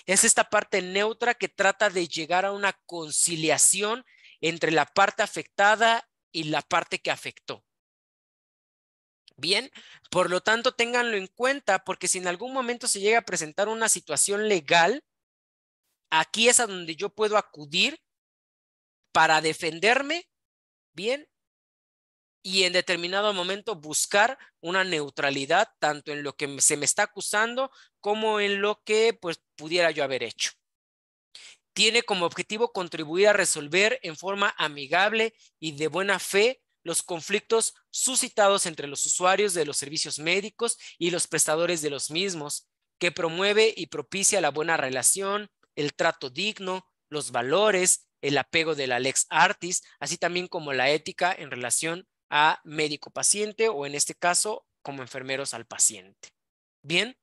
A: Es esta parte neutra que trata de llegar a una conciliación entre la parte afectada y la parte que afectó. Bien, por lo tanto, ténganlo en cuenta, porque si en algún momento se llega a presentar una situación legal, aquí es a donde yo puedo acudir para defenderme, bien, y en determinado momento buscar una neutralidad, tanto en lo que se me está acusando como en lo que pues pudiera yo haber hecho. Tiene como objetivo contribuir a resolver en forma amigable y de buena fe los conflictos suscitados entre los usuarios de los servicios médicos y los prestadores de los mismos, que promueve y propicia la buena relación, el trato digno, los valores el apego de la lex artis, así también como la ética en relación a médico-paciente o en este caso como enfermeros al paciente. Bien.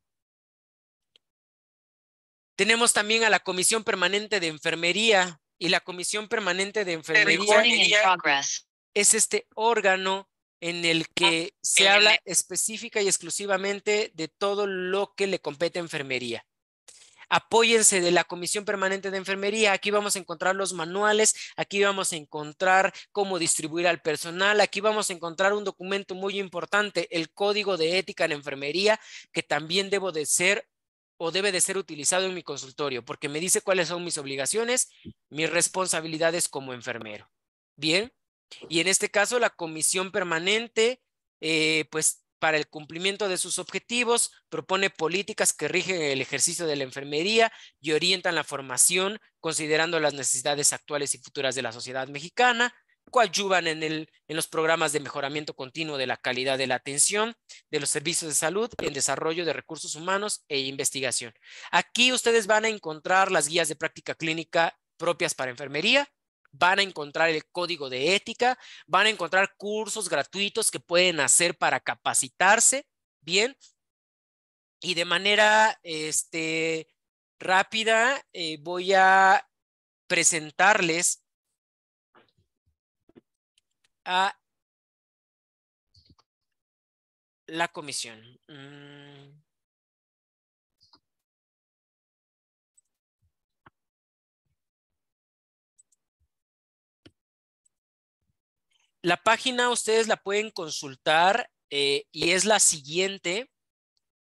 A: Tenemos también a la Comisión Permanente de Enfermería y la Comisión Permanente de Enfermería es este órgano en el que se habla específica y exclusivamente de todo lo que le compete a enfermería. Apóyense de la Comisión Permanente de Enfermería. Aquí vamos a encontrar los manuales, aquí vamos a encontrar cómo distribuir al personal, aquí vamos a encontrar un documento muy importante, el Código de Ética en Enfermería, que también debe de ser utilizado en mi consultorio, porque me dice cuáles son mis obligaciones, mis responsabilidades como enfermero. Bien, y en este caso la Comisión Permanente, pues para el cumplimiento de sus objetivos, propone políticas que rigen el ejercicio de la enfermería y orientan la formación considerando las necesidades actuales y futuras de la sociedad mexicana, coadyuvan en los programas de mejoramiento continuo de la calidad de la atención de los servicios de salud, en desarrollo de recursos humanos e investigación. Aquí ustedes van a encontrar las guías de práctica clínica propias para enfermería, van a encontrar el código de ética, van a encontrar cursos gratuitos que pueden hacer para capacitarse, bien, y de manera rápida voy a presentarles a la comisión. La página ustedes la pueden consultar y es la siguiente.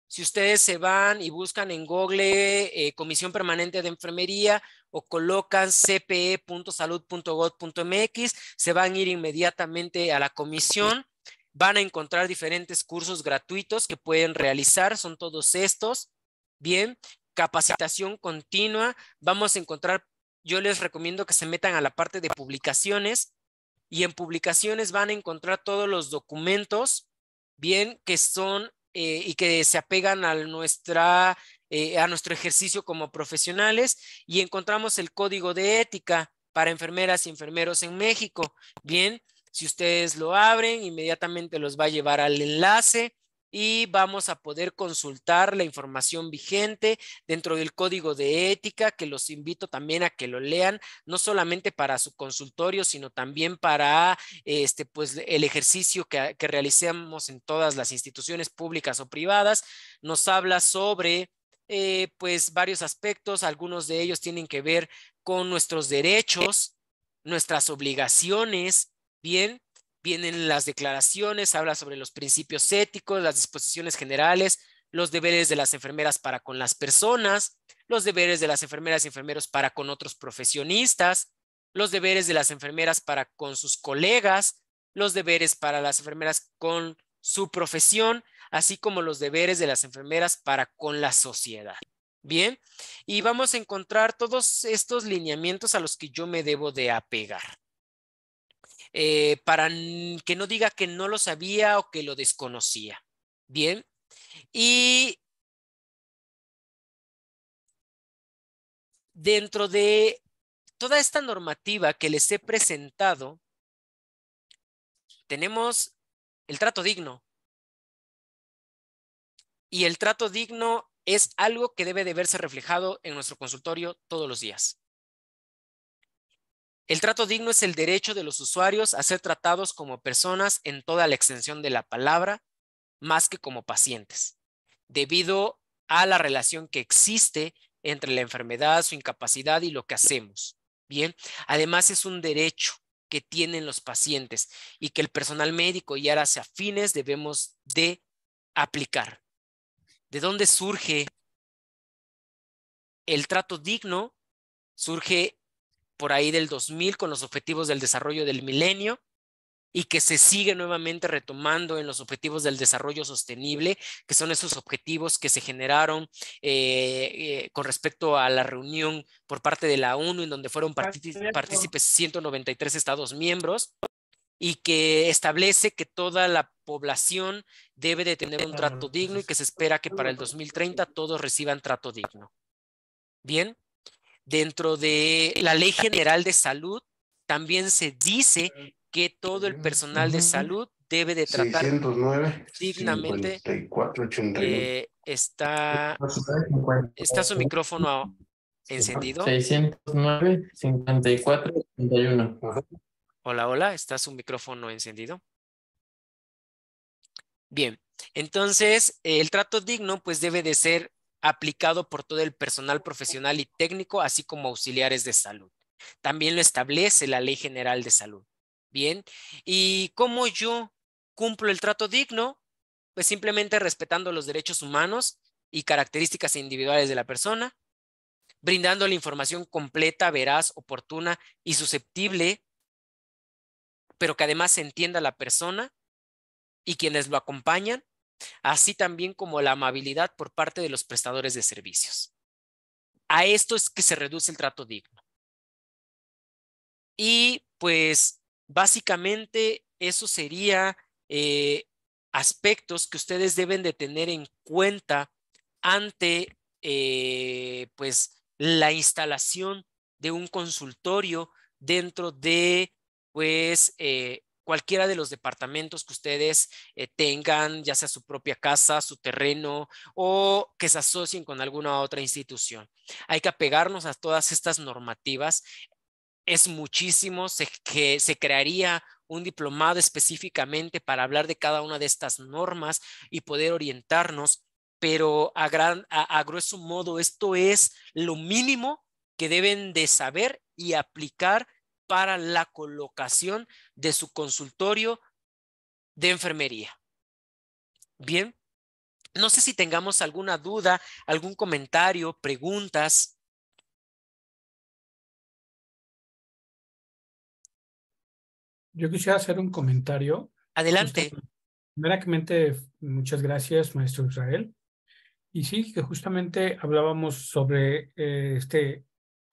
A: Si ustedes se van y buscan en Google Comisión Permanente de Enfermería o colocan cpe.salud.gov.mx, se van a ir inmediatamente a la comisión. Van a encontrar diferentes cursos gratuitos que pueden realizar. Son todos estos. Bien, capacitación continua. Vamos a encontrar, yo les recomiendo que se metan a la parte de publicaciones. Y en publicaciones van a encontrar todos los documentos, bien, que son y que se apegan a nuestro ejercicio como profesionales, y encontramos el Código de Ética para enfermeras y enfermeros en México. Bien, si ustedes lo abren, inmediatamente los va a llevar al enlace y vamos a poder consultar la información vigente dentro del Código de Ética, que los invito también a que lo lean, no solamente para su consultorio, sino también para pues, el ejercicio que realicemos en todas las instituciones públicas o privadas. Nos habla sobre pues varios aspectos, algunos de ellos tienen que ver con nuestros derechos, nuestras obligaciones, bien. Vienen las declaraciones, habla sobre los principios éticos, las disposiciones generales, los deberes de las enfermeras para con las personas, los deberes de las enfermeras y enfermeros para con otros profesionistas, los deberes de las enfermeras para con sus colegas, los deberes para las enfermeras con su profesión, así como los deberes de las enfermeras para con la sociedad. Bien, y vamos a encontrar todos estos lineamientos a los que yo me debo de apegar. Para que no diga que no lo sabía o que lo desconocía. Bien, y dentro de toda esta normativa que les he presentado, tenemos el trato digno. Y el trato digno es algo que debe de verse reflejado en nuestro consultorio todos los días. El trato digno es el derecho de los usuarios a ser tratados como personas en toda la extensión de la palabra, más que como pacientes, debido a la relación que existe entre la enfermedad, su incapacidad y lo que hacemos. Bien, además es un derecho que tienen los pacientes y que el personal médico y áreas afines debemos de aplicar. ¿De dónde surge el trato digno? Surge por ahí del 2000 con los objetivos del desarrollo del milenio y que se sigue nuevamente retomando en los objetivos del desarrollo sostenible, que son esos objetivos que se generaron con respecto a la reunión por parte de la ONU, en donde fueron partícipes 193 estados miembros, y que establece que toda la población debe de tener un trato digno y que se espera que para el 2030 todos reciban trato digno. Bien. Dentro de la Ley General de Salud también se dice que todo el personal de salud debe de tratar
H: 609,
A: dignamente.
H: 54, 81.
A: Está su micrófono encendido.
I: 609, 54, 81.
A: Hola, hola, ¿está su micrófono encendido? Bien, entonces el trato digno pues debe de ser aplicado por todo el personal profesional y técnico, así como auxiliares de salud. También lo establece la Ley General de Salud. Bien, ¿y cómo yo cumplo el trato digno? Pues simplemente respetando los derechos humanos y características individuales de la persona, brindando la información completa, veraz, oportuna y susceptible, pero que además se entienda la persona y quienes lo acompañan, así también como la amabilidad por parte de los prestadores de servicios. A esto es que se reduce el trato digno. Y pues básicamente eso sería aspectos que ustedes deben de tener en cuenta ante pues la instalación de un consultorio dentro de pues cualquiera de los departamentos que ustedes tengan, ya sea su propia casa, su terreno o que se asocien con alguna otra institución. Hay que apegarnos a todas estas normativas. Es muchísimo, que se crearía un diplomado específicamente para hablar de cada una de estas normas y poder orientarnos, pero a grueso modo esto es lo mínimo que deben de saber y aplicar para la colocación de su consultorio de enfermería. Bien, no sé si tengamos alguna duda, algún comentario, preguntas.
E: Yo quisiera hacer un comentario.
A: Adelante.
E: Primeramente, muchas gracias, maestro Israel. Y sí, que justamente hablábamos sobre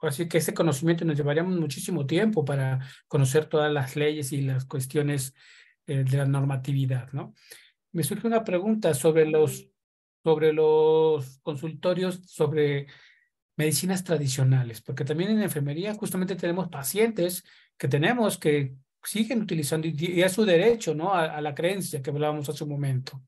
E: así que este conocimiento nos llevaría muchísimo tiempo para conocer todas las leyes y las cuestiones de la normatividad, ¿no? Me surge una pregunta sobre los consultorios sobre medicinas tradicionales, porque también en enfermería justamente tenemos pacientes que siguen utilizando, y es su derecho, ¿no? A la creencia que hablábamos hace un momento.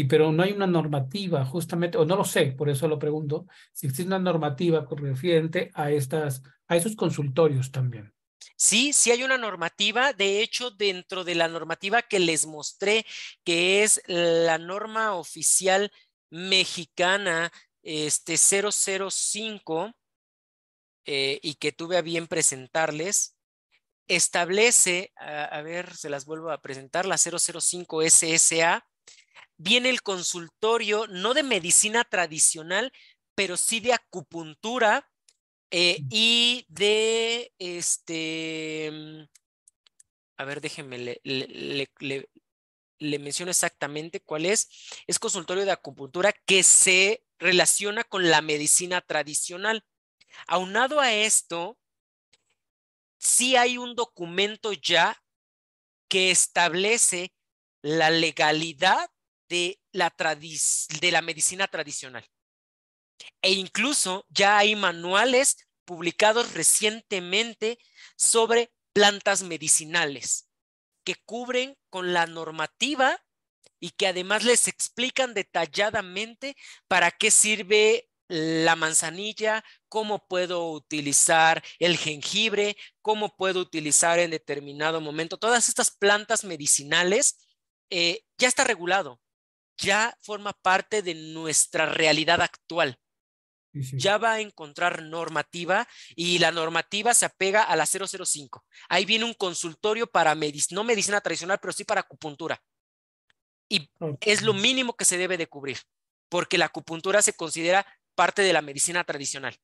E: Pero no hay una normativa justamente, o no lo sé, por eso lo pregunto, si existe una normativa referente a esos consultorios también.
A: Sí, sí hay una normativa. De hecho, dentro de la normativa que les mostré, que es la norma oficial mexicana 005, y que tuve a bien presentarles, establece, a ver, se las vuelvo a presentar, la 005 SSA, viene el consultorio, no de medicina tradicional, pero sí de acupuntura y de, a ver, déjenme, le menciono exactamente cuál es. Es consultorio de acupuntura que se relaciona con la medicina tradicional. Aunado a esto, sí hay un documento ya que establece la legalidad de la medicina tradicional. E incluso ya hay manuales publicados recientemente sobre plantas medicinales que cubren con la normativa y que además les explican detalladamente para qué sirve la manzanilla, cómo puedo utilizar el jengibre, cómo puedo utilizar en determinado momento. Todas estas plantas medicinales ya está regulado, ya forma parte de nuestra realidad actual.
E: Sí.
A: Ya va a encontrar normativa y la normativa se apega a la 005. Ahí viene un consultorio para no medicina tradicional, pero sí para acupuntura. Y es lo mínimo que se debe de cubrir, porque la acupuntura se considera parte de la medicina tradicional.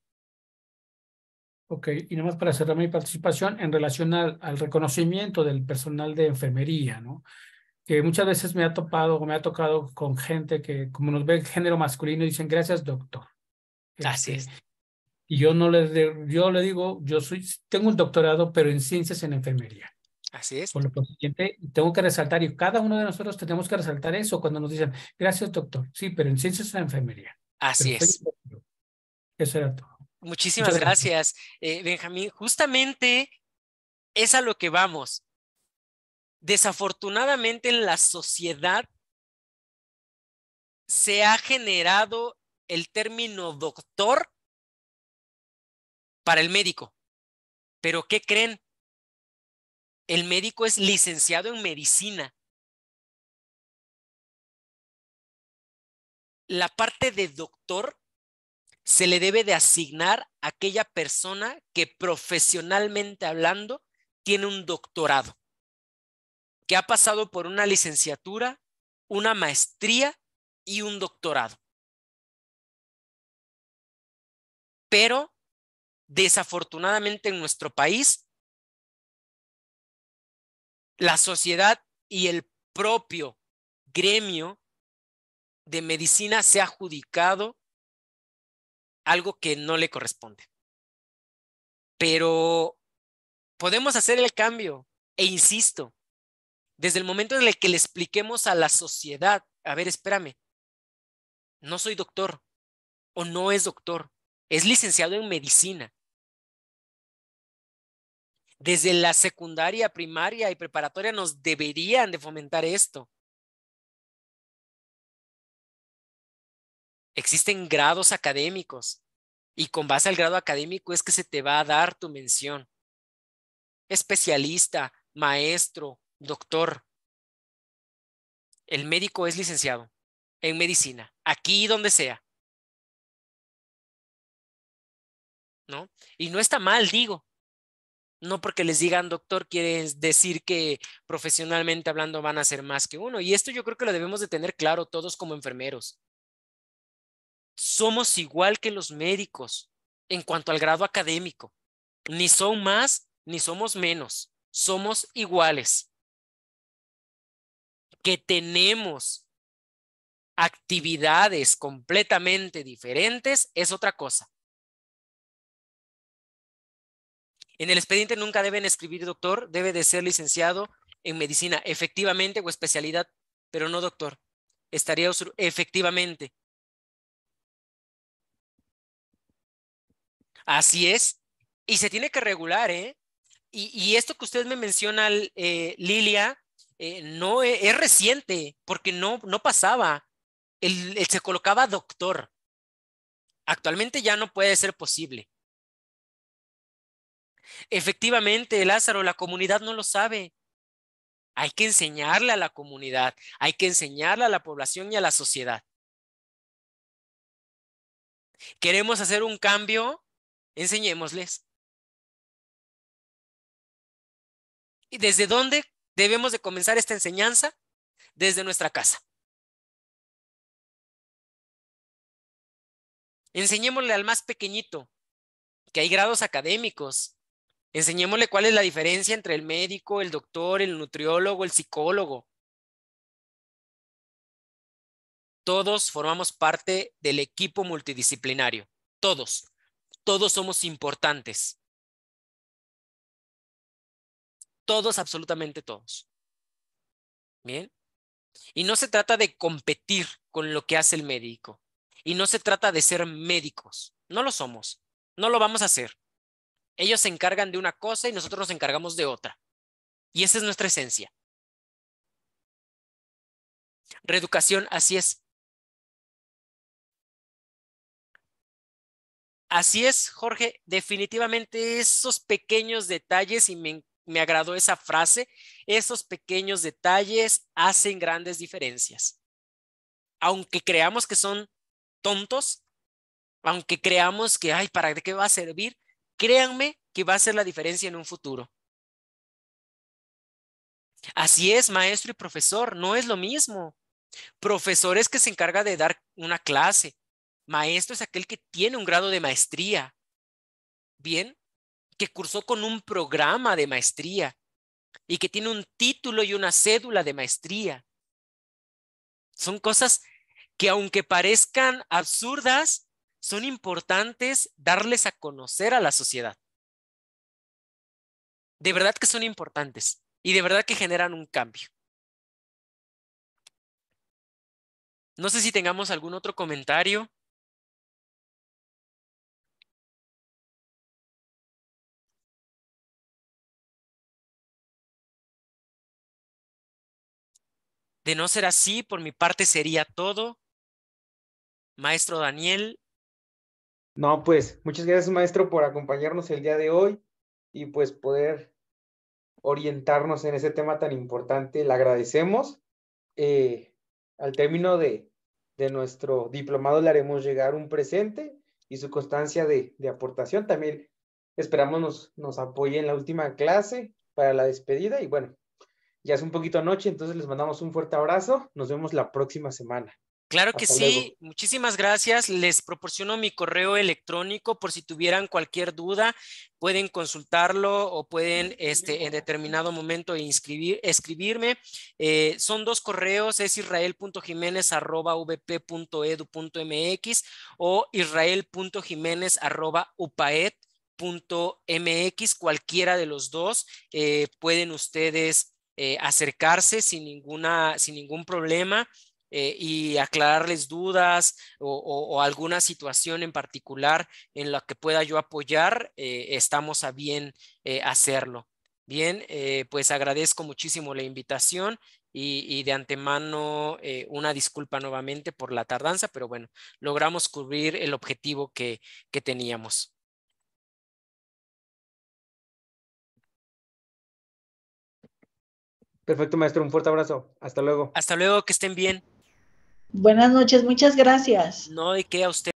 E: Ok, y nomás para cerrar mi participación en relación al reconocimiento del personal de enfermería, ¿no? Que muchas veces me ha tocado con gente que como nos ve el género masculino dicen gracias doctor.
A: Así es.
E: Y yo le digo, tengo un doctorado, pero en ciencias en enfermería.
A: Así es.
E: Por lo consiguiente, tengo que resaltar, y cada uno de nosotros tenemos que resaltar eso cuando nos dicen, gracias doctor, sí, pero en ciencias en enfermería.
A: Así es.
E: Eso era todo.
A: Muchísimas gracias, Benjamín. Justamente es a lo que vamos. Desafortunadamente en la sociedad se ha generado el término doctor para el médico. ¿Pero qué creen? El médico es licenciado en medicina. La parte de doctor se le debe de asignar a aquella persona que profesionalmente hablando tiene un doctorado, que ha pasado por una licenciatura, una maestría y un doctorado. Pero desafortunadamente en nuestro país, la sociedad y el propio gremio de medicina se ha adjudicado algo que no le corresponde. Pero podemos hacer el cambio e insisto, desde el momento en el que le expliquemos a la sociedad, a ver, espérame, no soy doctor o no es doctor, es licenciado en medicina. Desde la secundaria, primaria y preparatoria nos deberían de fomentar esto. Existen grados académicos y con base al grado académico es que se te va a dar tu mención. Especialista, maestro, doctor. El médico es licenciado en medicina, aquí donde sea, ¿no? Y no está mal, digo. No porque les digan doctor quiere decir que profesionalmente hablando van a ser más que uno. Y esto yo creo que lo debemos de tener claro todos como enfermeros. Somos igual que los médicos en cuanto al grado académico. Ni son más ni somos menos. Somos iguales. Que tenemos actividades completamente diferentes es otra cosa. En el expediente nunca deben escribir doctor, debe de ser licenciado en medicina, efectivamente, o especialidad, pero no doctor. Estaría efectivamente. Así es. Y se tiene que regular, ¿eh? Y esto que usted me menciona, Lilia, no es reciente, porque no pasaba. Se colocaba doctor. Actualmente ya no puede ser posible. Efectivamente, Lázaro, la comunidad no lo sabe. Hay que enseñarle a la comunidad, hay que enseñarle a la población y a la sociedad. ¿Queremos hacer un cambio? Enseñémosles. ¿Y desde dónde debemos de comenzar esta enseñanza? Desde nuestra casa. Enseñémosle al más pequeñito que hay grados académicos. Enseñémosle cuál es la diferencia entre el médico, el doctor, el nutriólogo, el psicólogo. Todos formamos parte del equipo multidisciplinario. Todos. Todos somos importantes. Todos, absolutamente todos. Bien. Y no se trata de competir con lo que hace el médico. Y no se trata de ser médicos. No lo somos. No lo vamos a hacer. Ellos se encargan de una cosa y nosotros nos encargamos de otra. Y esa es nuestra esencia. Reeducación, así es. Así es, Jorge. Definitivamente esos pequeños detalles, y me agradó esa frase, esos pequeños detalles hacen grandes diferencias. Aunque creamos que son tontos, aunque creamos que, ay, ¿para qué va a servir? Créanme que va a hacer la diferencia en un futuro. Así es, maestro y profesor, no es lo mismo. Profesor es que se encarga de dar una clase. Maestro es aquel que tiene un grado de maestría. Bien, que cursó con un programa de maestría y que tiene un título y una cédula de maestría. Son cosas que aunque parezcan absurdas, son importantes darles a conocer a la sociedad. De verdad que son importantes y de verdad que generan un cambio. No sé si tengamos algún otro comentario. De no ser así, por mi parte sería todo. Maestro Daniel.
B: No, pues muchas gracias, maestro, por acompañarnos el día de hoy y pues poder orientarnos en ese tema tan importante. Le agradecemos. Al término de nuestro diplomado le haremos llegar un presente y su constancia de aportación. También esperamos nos apoye en la última clase para la despedida y bueno, ya es un poquito noche, entonces les mandamos un fuerte abrazo. Nos vemos la próxima semana.
A: Claro que
B: Hasta
A: sí,
B: luego.
A: muchísimas gracias. Les proporciono mi correo electrónico por si tuvieran cualquier duda, pueden consultarlo o pueden en determinado momento escribirme. Son dos correos, es israel.jimenez@vp.edu.mx o israel.jimenez@upaed.mx, cualquiera de los dos pueden ustedes acercarse sin ningún problema. Y aclararles dudas o alguna situación en particular en la que pueda yo apoyar, estamos a bien hacerlo. Bien, pues agradezco muchísimo la invitación y de antemano una disculpa nuevamente por la tardanza, pero bueno, logramos cubrir el objetivo que teníamos.
B: Perfecto, maestro, un fuerte abrazo. Hasta luego.
A: Hasta luego, que estén bien.
F: Buenas noches, muchas gracias.
A: No, de qué, a usted.